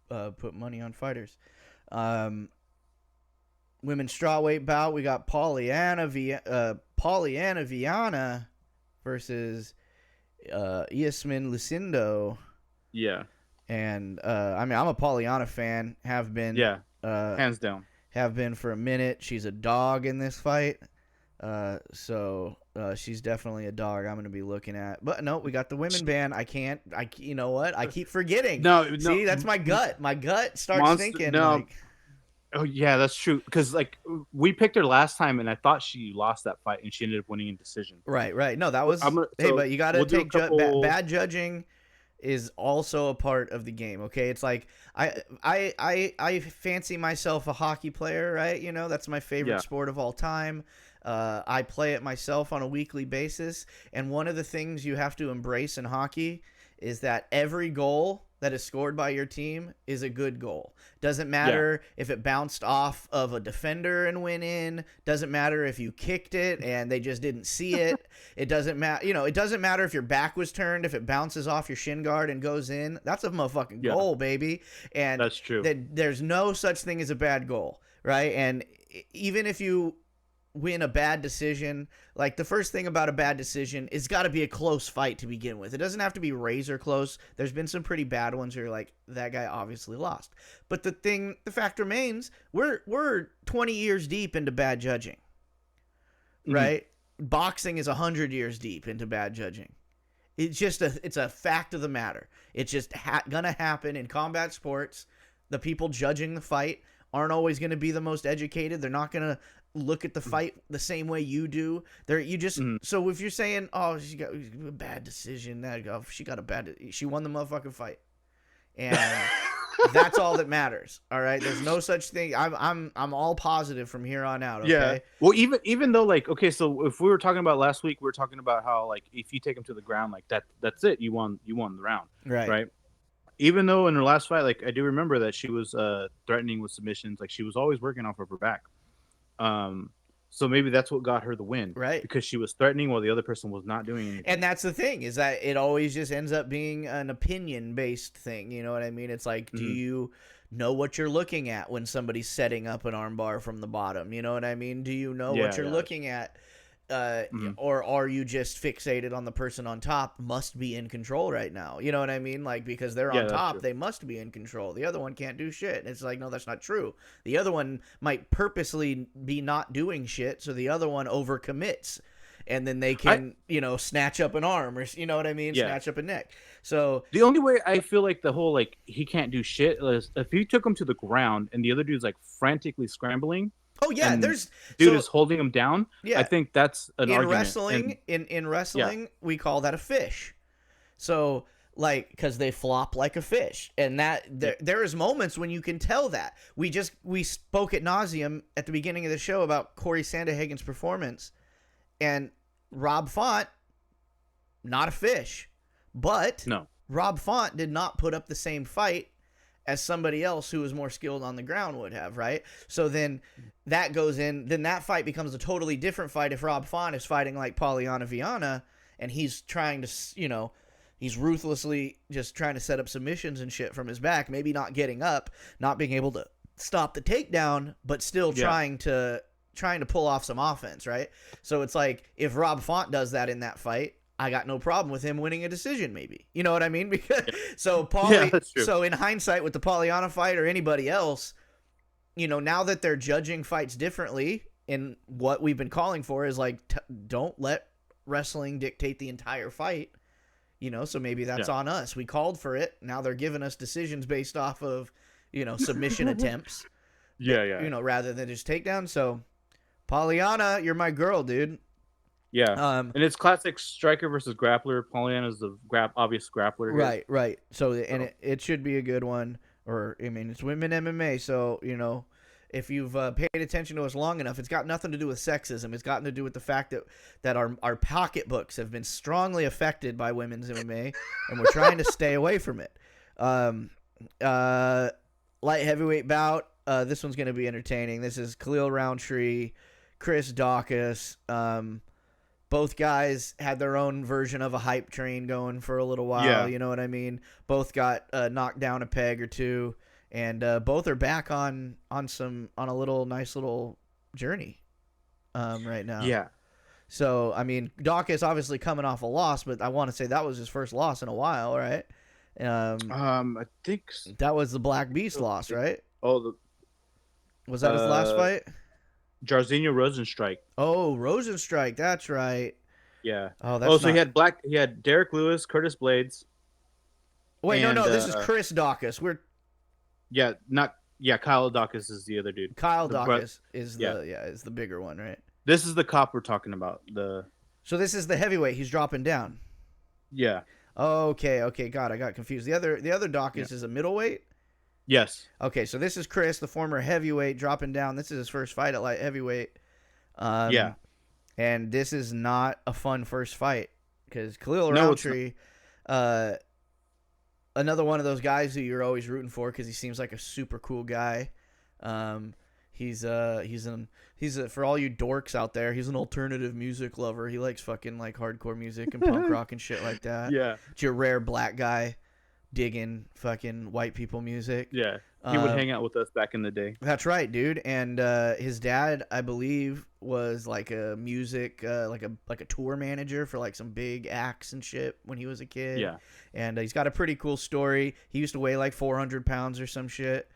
put money on fighters. Women's strawweight bout. We got Pollyanna Viana versus Yasmin Lucindo. Yeah. And I mean, I'm a Pollyanna fan. Have been. Yeah. Hands down. Have been for a minute. She's a dog in this fight. So she's definitely a dog I'm going to be looking at. But no, we got the women ban. You know what? I keep forgetting. No. See, that's my gut. My gut starts thinking. No. Like, oh yeah, that's true. Because like we picked her last time, and I thought she lost that fight, and she ended up winning in decision. Right. No, that was. But you got to take bad judging is also a part of the game. Okay, it's like I fancy myself a hockey player, right? That's my favorite sport of all time. I play it myself on a weekly basis, and one of the things you have to embrace in hockey is that every goal that is scored by your team is a good goal. Doesn't matter if it bounced off of a defender and went in. Doesn't matter if you kicked it and they just didn't see it. It doesn't matter. It doesn't matter if your back was turned. If it bounces off your shin guard and goes in, that's a motherfucking goal, baby. And that's true. There's no such thing as a bad goal, right? And even if you win a bad decision, like the first thing about a bad decision, it's got to be a close fight to begin with. It doesn't have to be razor close. There's been some pretty bad ones where you're like, that guy obviously lost. But the fact remains, we're 20 years deep into bad judging, right? Boxing is 100 years deep into bad judging. It's a fact of the matter. It's just gonna happen in combat sports. The people judging the fight aren't always going to be the most educated. They're not going to look at the fight the same way you do. So if you're saying, oh, she got a bad decision, she won the motherfucking fight, and that's all that matters. All right, there's no such thing. I'm all positive from here on out. Okay? Yeah. Well, even though like, okay, so if we were talking about last week, we were talking about how like if you take him to the ground, like that's it, you won the round. Right. Even though in her last fight, like I do remember that she was threatening with submissions, like she was always working off of her back. So maybe that's what got her the win, right? Because she was threatening while the other person was not doing anything. And that's the thing, is that it always just ends up being an opinion-based thing. You know what I mean? It's like, do you know what you're looking at when somebody's setting up an armbar from the bottom? You know what I mean? Do you know what you're looking at? Or are you just fixated on the person on top must be in control right now? You know what I mean? Like, because they're on top, they must be in control. The other one can't do shit. It's like, no, that's not true. The other one might purposely be not doing shit, so the other one overcommits. And then they can, snatch up an arm or, you know what I mean? Yeah. Snatch up a neck. So the only way I feel like the whole, like, he can't do shit is if he took him to the ground and the other dude's, like, frantically scrambling. Oh yeah, is holding him down. Yeah, I think that's an argument. In wrestling, we call that a fish. So like, because they flop like a fish, and that there is moments when you can tell that. We spoke at nauseum at the beginning of the show about Corey Sandehagen's performance, and Rob Font, not a fish, but no, Rob Font did not put up the same fight as somebody else who is more skilled on the ground would have, right? So then that goes in. Then that fight becomes a totally different fight if Rob Font is fighting like Polyana Viana and he's trying to, he's ruthlessly just trying to set up submissions and shit from his back, maybe not getting up, not being able to stop the takedown, but still trying to pull off some offense, right? So it's like if Rob Font does that in that fight, I got no problem with him winning a decision, maybe. You know what I mean? Because so in hindsight with the Polyana fight or anybody else, now that they're judging fights differently, and what we've been calling for is like don't let wrestling dictate the entire fight. So maybe that's on us. We called for it. Now they're giving us decisions based off of, submission attempts. Rather than just takedown. So Polyana, you're my girl, dude. Yeah, and it's classic striker versus grappler. Polyana's the obvious grappler here. Right. So, and it should be a good one. It's women MMA, so, if you've paid attention to us long enough, it's got nothing to do with sexism. It's gotten to do with the fact that our pocketbooks have been strongly affected by women's MMA, and we're trying to stay away from it. Light heavyweight bout. This one's going to be entertaining. This is Khalil Roundtree, Chris Daukaus. Both guys had their own version of a hype train going for a little while. You know what I mean? Both got knocked down a peg or two, and both are back on a nice little journey right now. Yeah. So Daukaus obviously coming off a loss, but I want to say that was his first loss in a while, right? I think that was the Black Beast loss, right? Was that his last fight? Jairzinho Rosenstrike. Oh, Rosenstrike, that's right. Yeah. So he had Derek Lewis, Curtis Blades. Wait, no, this is Chris Daukaus. Kyle Daukaus is the other dude. Kyle Daukaus is the bigger one, right? This is the cop we're talking about. So this is the heavyweight he's dropping down. Yeah. Okay. God, I got confused. The other Daukaus is a middleweight? Yes. Okay, so this is Chris, the former heavyweight, dropping down. This is his first fight at light heavyweight. And this is not a fun first fight because Khalil Roundtree, another one of those guys who you're always rooting for because he seems like a super cool guy. He's for all you dorks out there, he's an alternative music lover. He likes fucking like hardcore music and punk rock and shit like that. Yeah. It's your rare black guy digging fucking white people music. Yeah. He would hang out with us back in the day. That's right, dude. And his dad, I believe, was like a music like a tour manager for like some big acts and shit when he was a kid. Yeah. And he's got a pretty cool story. He used to weigh like 400 pounds or some shit.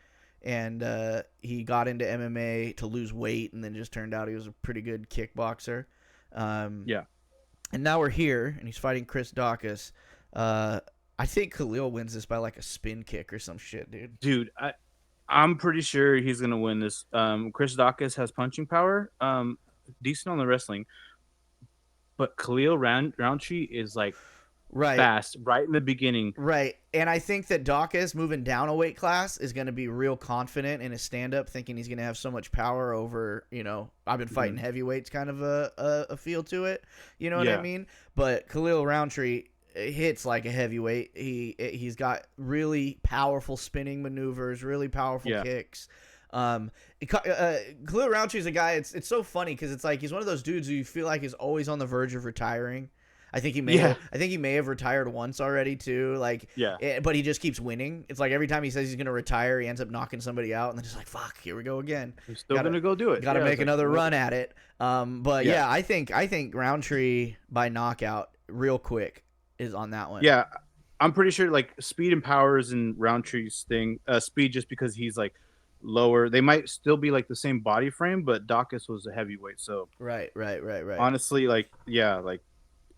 And he got into MMA to lose weight, and then just turned out he was a pretty good kickboxer. Yeah. And now we're here, and he's fighting Chris Daukaus. I think Khalil wins this by like a spin kick or some shit, dude. Dude, I'm pretty sure he's gonna win this. Chris Daukaus has punching power, decent on the wrestling, but Khalil Roundtree is like fast right in the beginning. Right, and I think that Daukaus moving down a weight class is going to be real confident in his stand-up, thinking he's going to have so much power over, I've been fighting heavyweights kind of a feel to it. You know what I mean? But Khalil Roundtree hits like a heavyweight. He's got really powerful spinning maneuvers, really powerful kicks. Khalil Rountree's a guy. It's so funny because it's like he's one of those dudes who you feel like is always on the verge of retiring. I think he may have retired once already too. But he just keeps winning. It's like every time he says he's gonna retire, he ends up knocking somebody out, and then just like fuck, here we go again. He's still gonna go do it. Got to make another run at it. I think Roundtree by knockout real quick is on that one. Yeah, I'm pretty sure like speed and power is in Roundtree's thing. Speed just because he's like lower. They might still be like the same body frame, but Daukaus was a heavyweight. So right. Honestly,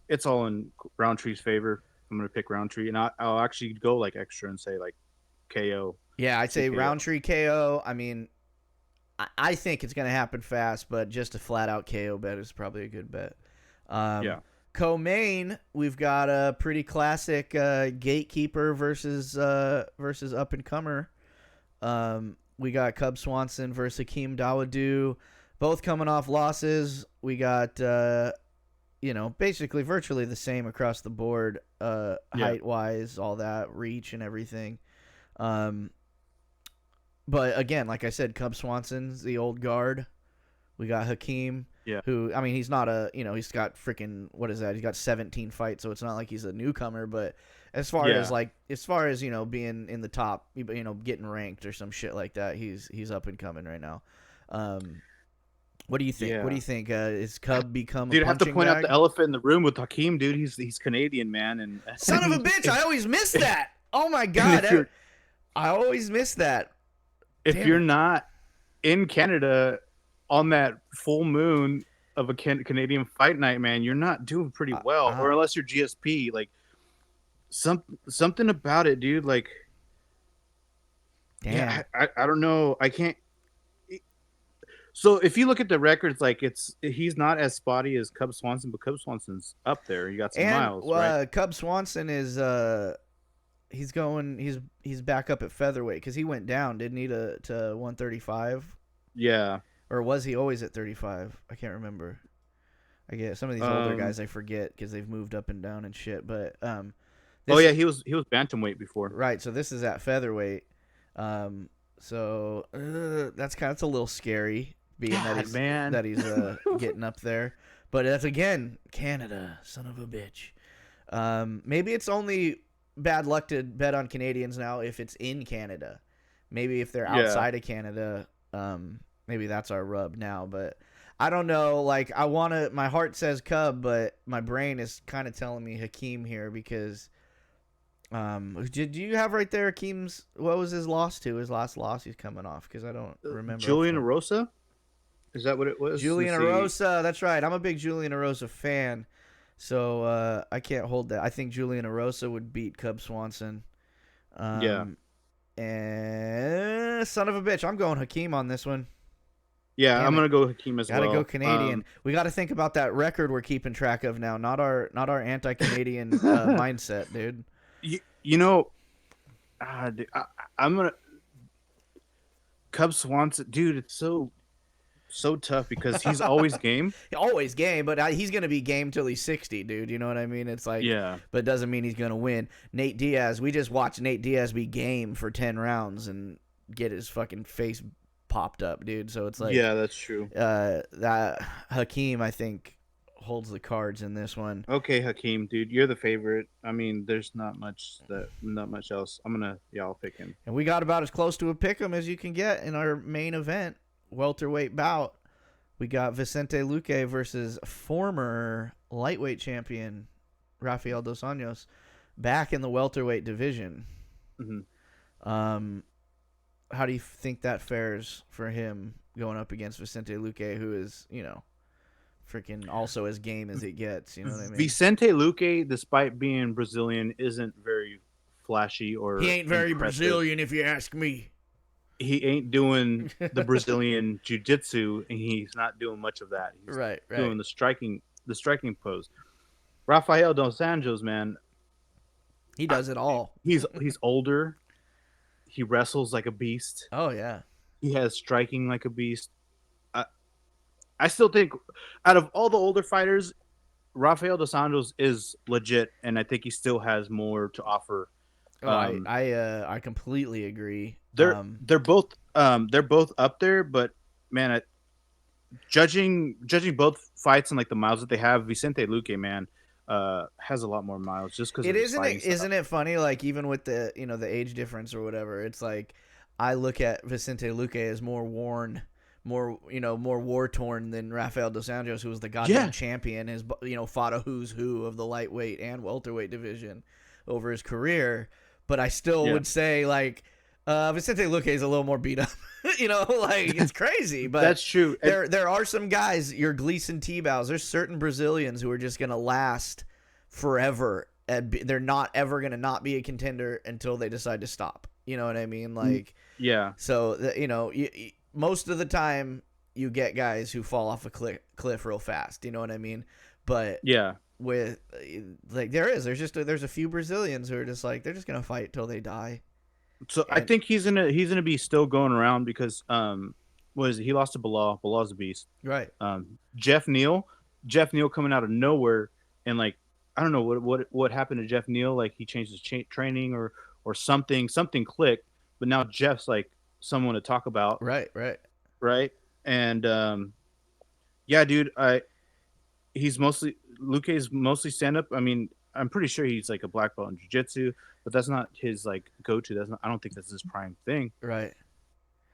it's all in Roundtree's favor. I'm gonna pick Roundtree, and I'll actually go like extra and say like KO. Yeah, I'd say Roundtree KO. I mean, I think it's gonna happen fast, but just a flat out KO bet is probably a good bet. Co-main, we've got a pretty classic gatekeeper versus up and comer. We got Cub Swanson versus Hakeem Dawodu, both coming off losses. We got basically virtually the same across the board, height wise, all that, reach and everything. but again, like I said, Cub Swanson's the old guard. We got Hakeem, who, I mean, he's not he's got freaking, what is that? He's got 17 fights, so it's not like he's a newcomer, but as far as being in the top, getting ranked or some shit like that, he's up and coming right now. What do you think? Yeah. What do you think? Is Cub become dude, a punching bag? I have to point out the elephant in the room with Hakeem, dude. He's Canadian, man. And son of a bitch, I always miss that. Oh, my God. I always miss that. If you're not in Canada on that full moon of a Canadian fight night, man, you're not doing pretty well. Or unless you're GSP. Like, something about it, dude. Like, damn. Yeah, I don't know. I can't. So if you look at the records, like he's not as spotty as Cub Swanson, but Cub Swanson's up there. You got some miles, right? Cub Swanson is he's back up at featherweight because he went down, didn't he, to 135? Yeah. Or was he always at 35? I can't remember. I get some of these older guys I forget because they've moved up and down and shit. But he was bantamweight before. Right. So this is at featherweight. So that's a little scary. Being that he's getting up there, but that's again Canada, son of a bitch. Maybe it's only bad luck to bet on Canadians now if it's in Canada. Maybe if they're outside of Canada, maybe that's our rub now. But I don't know. Like my heart says Cub, but my brain is kind of telling me Hakeem here because. Did you have right there Hakeem's? What was his loss to? His last loss he's coming off because I don't remember. Julian Erosa. Is that what it was? Julian Erosa, that's right. I'm a big Julian Erosa fan, so I can't hold that. I think Julian Erosa would beat Cub Swanson. And son of a bitch, I'm going Hakeem on this one. Yeah, I'm gonna go Hakeem as well. Gotta go Canadian. We got to think about that record we're keeping track of now, not our anti-Canadian mindset, dude. You know, dude, I'm gonna Cub Swanson, dude. It's so tough because he's always game. Always game, but he's going to be game till he's 60, dude. You know what I mean? It's like, but it doesn't mean he's going to win. Nate Diaz, we just watched Nate Diaz be game for 10 rounds and get his fucking face popped up, dude. So it's like, yeah, that's true. That Hakeem, I think, holds the cards in this one. Okay, Hakeem, dude, you're the favorite. I mean, there's not much else. I'll pick him. And we got about as close to a pick 'em as you can get in our main event. Welterweight bout. We got Vicente Luque versus former lightweight champion Rafael Dos Anjos back in the welterweight division. Mm-hmm. How do you think that fares for him going up against Vicente Luque, who is, freaking also as game as it gets? You know what I mean? Vicente Luque, despite being Brazilian, isn't very flashy or he ain't very impressive. Brazilian, if you ask me. He ain't doing the Brazilian jiu-jitsu, and he's not doing much of that. He's right. doing the striking pose. Rafael Dos Anjos, man, he does it all. He's older. He wrestles like a beast. Oh yeah. He has striking like a beast. I still think, out of all the older fighters, Rafael Dos Anjos is legit, and I think he still has more to offer. I completely agree. They're both up there, but man, judging both fights and like the miles that they have, Vicente Luque, man, has a lot more miles just because isn't it funny? Like even with the the age difference or whatever, it's like I look at Vicente Luque as more worn, more war torn than Rafael Dos Anjos, who was the goddamn champion. Has fought a who's who of the lightweight and welterweight division over his career. But I still would say, like, Vicente Luque is a little more beat up. It's crazy. But that's true. There are some guys, your Gleason T-Bows, there's certain Brazilians who are just going to last forever. And they're not ever going to not be a contender until they decide to stop. You know what I mean? Like, yeah. So, most of the time you get guys who fall off a cliff real fast. You know what I mean? But yeah. With like there's a few Brazilians who are just like they're just gonna fight till they die. So I think he's gonna be still going around because he lost to Bilal. Bilal's a beast, right? Jeff Neal coming out of nowhere and like I don't know what happened to Jeff Neal, like he changed his training or something clicked, but now Jeff's like someone to talk about. Right. And yeah, dude, Luque is mostly stand up. I mean, I'm pretty sure he's like a black belt in jiu-jitsu, but that's not his like go-to. I don't think that's his prime thing. Right.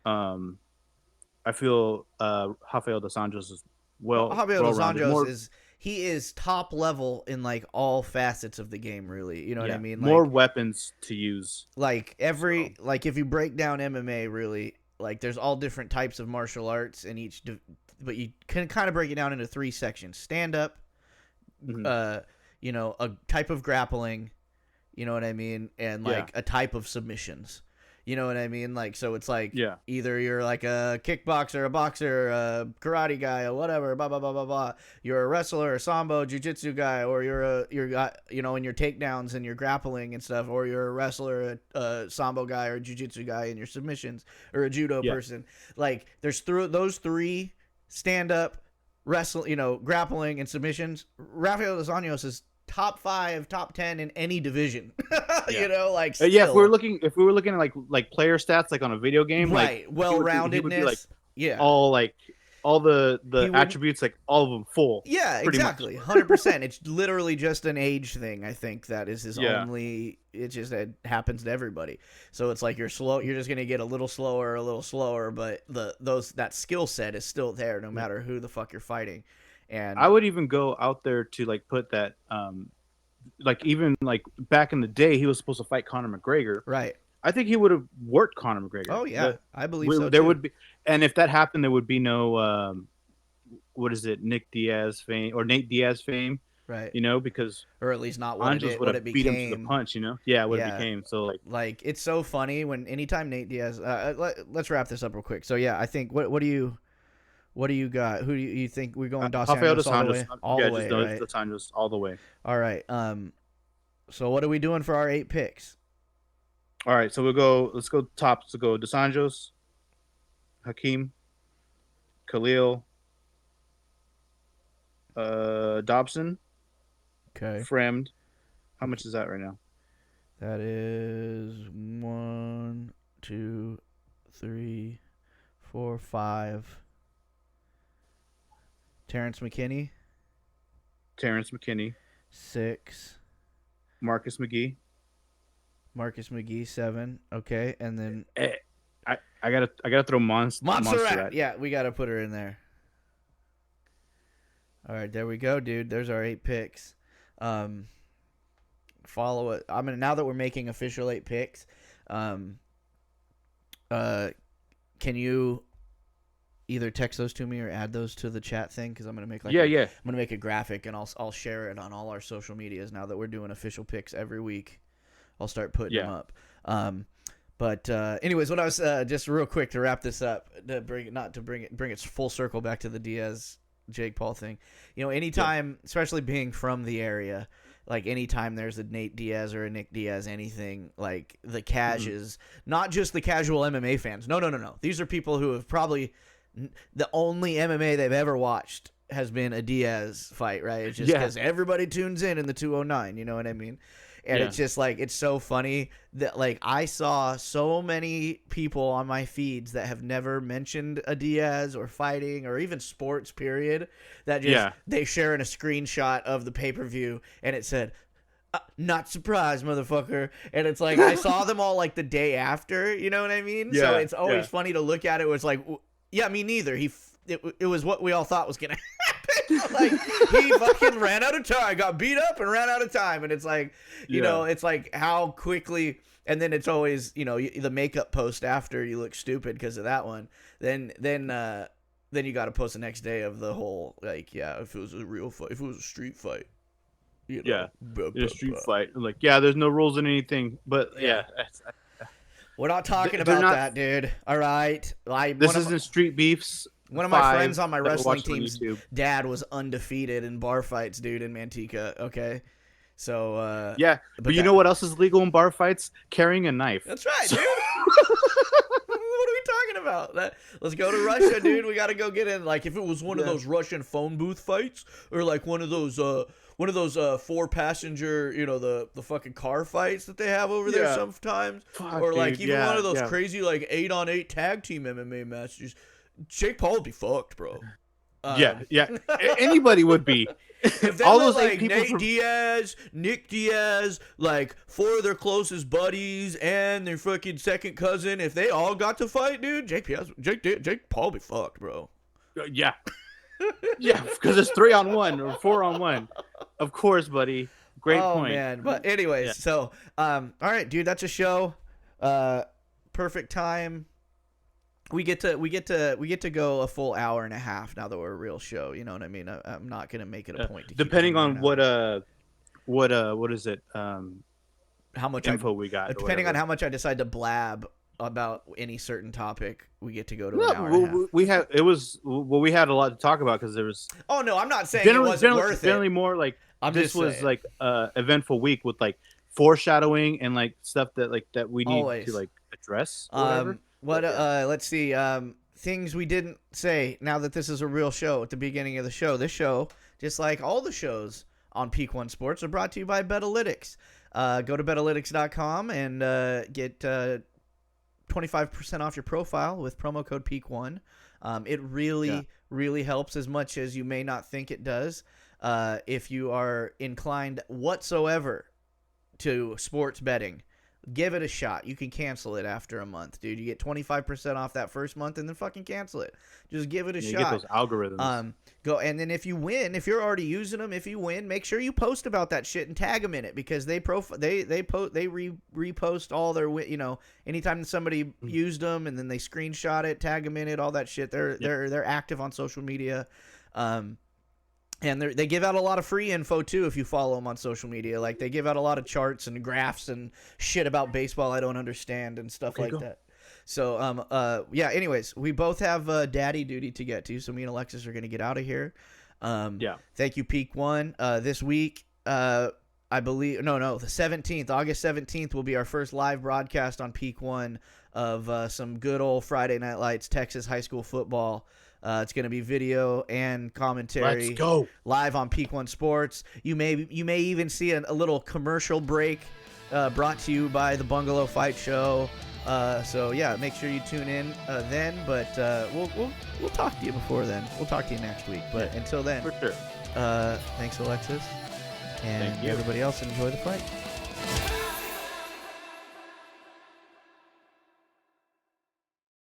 I feel Rafael dos Anjos is Rafael dos Anjos he is top level in like all facets of the game, really. You know what I mean? Like, more weapons to use. Like like if you break down MMA, really, like there's all different types of martial arts in each, but you can kind of break it down into 3 sections: stand up, you know, a type of grappling, you know what I mean, and like a type of submissions. You know what I mean? Like, so it's like either you're like a kickboxer, a boxer, a karate guy, or whatever, blah blah blah blah blah. You're a wrestler, a sambo, jiu-jitsu guy, or you're you know, in your takedowns and your grappling and stuff, or you're a wrestler, a sambo guy, or a jiu-jitsu guy in your submissions, or a judo person. Like, there's those 3: stand up, wrestle, you know, grappling, and submissions. Rafael dos Anjos is top 5, top 10 in any division. You know, like if we were looking at like player stats, like on a video game, right, like well-roundedness, like, all the attributes, like all of them full. Yeah, exactly, 100%. It's literally just an age thing. I think that is his only. It happens to everybody. So it's like you're slow. You're just gonna get a little slower, but that skill set is still there, no matter who the fuck you're fighting. And I would even go out there to like put that, like even like back in the day, he was supposed to fight Conor McGregor. Right. I think he would have worked Conor McGregor. Oh yeah, I believe so. There would be, and if that happened, there would be no, what is it, Nate Diaz fame, right? You know, because or at least not what it became. Beat him to the punch, you know. Yeah, what it became. So like it's so funny anytime Nate Diaz. Let's wrap this up real quick. So yeah, I think what do you got? Who do you think we're going? Dos Anjos all the way? All the way, right? Dos Anjos all the way. All right. So what are we doing for our 8 picks? All right, so let's go top. So go Dos Anjos, Hakeem, Khalil, Dobson, okay, Fremd. How much is that right now? That is 1, 2, 3, 4, 5. Terrence McKinney. 6. Marcus McGee. 7. Okay, and then I gotta throw Montserrat. Yeah, we gotta put her in there. All right, there we go, dude. There's our 8 picks. Follow it. I mean, now that we're making official 8 picks, can you either text those to me or add those to the chat thing? Because I'm gonna make I'm gonna make a graphic and I'll share it on all our social medias now that we're doing official picks every week. I'll start putting them up. But anyways, what I was just real quick to wrap this up, to bring it full circle back to the Diaz Jake Paul thing. You know, anytime, especially being from the area, like anytime there's a Nate Diaz or a Nick Diaz, anything, like the is not just the casual MMA fans. No. These are people who have probably the only MMA they've ever watched has been a Diaz fight, right? It's just because everybody tunes in the 209. You know what I mean? And it's just like, it's so funny that like I saw so many people on my feeds that have never mentioned a Diaz or fighting or even sports period, that just they share in a screenshot of the pay-per-view and it said, not surprised, motherfucker. And it's like, I saw them all like the day after, you know what I mean? So it's always funny to look at it. It was like, yeah, me neither. It was what we all thought was gonna happen. Like, he fucking ran out of time, got beat up and ran out of time. And it's like, you know, it's like how quickly. And then it's always, you know, the makeup post after you look stupid because of that one. Then you got to post the next day of the whole, like, if it was a real fight, if it was a street fight. You know, a street fight. Like, there's no rules in anything, but we're not talking about that, dude. All right, this isn't street beefs. One of my friends on my wrestling team's dad was undefeated in bar fights, dude, in Manteca. Okay, so but you know what else is legal in bar fights? Carrying a knife. That's right, dude. What are we talking about? Let's go to Russia, dude. We got to go get in. Like, if it was one of those Russian phone booth fights, or like one of those 4-passenger, the fucking car fights that they have over there sometimes, or like even one of those crazy like 8-on-8 tag team MMA matches. Jake Paul would be fucked, bro. Anybody would be. If they all those like Nate Diaz, Nick Diaz, like 4 of their closest buddies and their fucking second cousin, if they all got to fight, dude, Jake Paul would be fucked, bro. Yeah, because it's 3-on-1 or 4-on-1. Of course, buddy. Great point. Man. But anyways, so all right, dude, that's a show. Perfect time. We get to go a full hour and a half now that we're a real show. You know what I mean? I'm not gonna make it a point to depending on what is it? How much info we got? Depending on how much I decide to blab about any certain topic, we get to go to an hour and a half. We had a lot to talk about because there was. Oh no, I'm not saying it wasn't worth it. Generally more like this was like eventful week with like foreshadowing and like stuff that we need to like address. Or whatever. Let's see. Things we didn't say now that this is a real show at the beginning of the show. This show, just like all the shows on Peak One Sports, are brought to you by Betalytics. Go to Betalytics.com and get 25% off your profile with promo code Peak1. It really helps, as much as you may not think it does. If you are inclined whatsoever to sports betting, give it a shot. You can cancel it after a month, dude. You get 25% off that first month and then fucking cancel it. Just give it a shot. You get those algorithms. Go, and then if you win, if you're already using them, if you win, make sure you post about that shit and tag them in it, because they repost all their, anytime somebody used them and then they screenshot it, tag them in it, all that shit. They're active on social media. And they give out a lot of free info, too, if you follow them on social media. Like, they give out a lot of charts and graphs and shit about baseball I don't understand and stuff like that. So, anyways, we both have daddy duty to get to, so me and Alexis are going to get out of here. Thank you, Peak One. This week, I believe, the 17th, August 17th will be our first live broadcast on Peak One of some good old Friday Night Lights Texas high school football. It's going to be video and commentary. Let's go live on Peak One Sports. You may even see a little commercial break brought to you by the Bungalow Fight Show. Make sure you tune in then. But we'll talk to you before then. We'll talk to you next week. But until then, for sure. Thanks, Alexis, and everybody else. Enjoy the fight.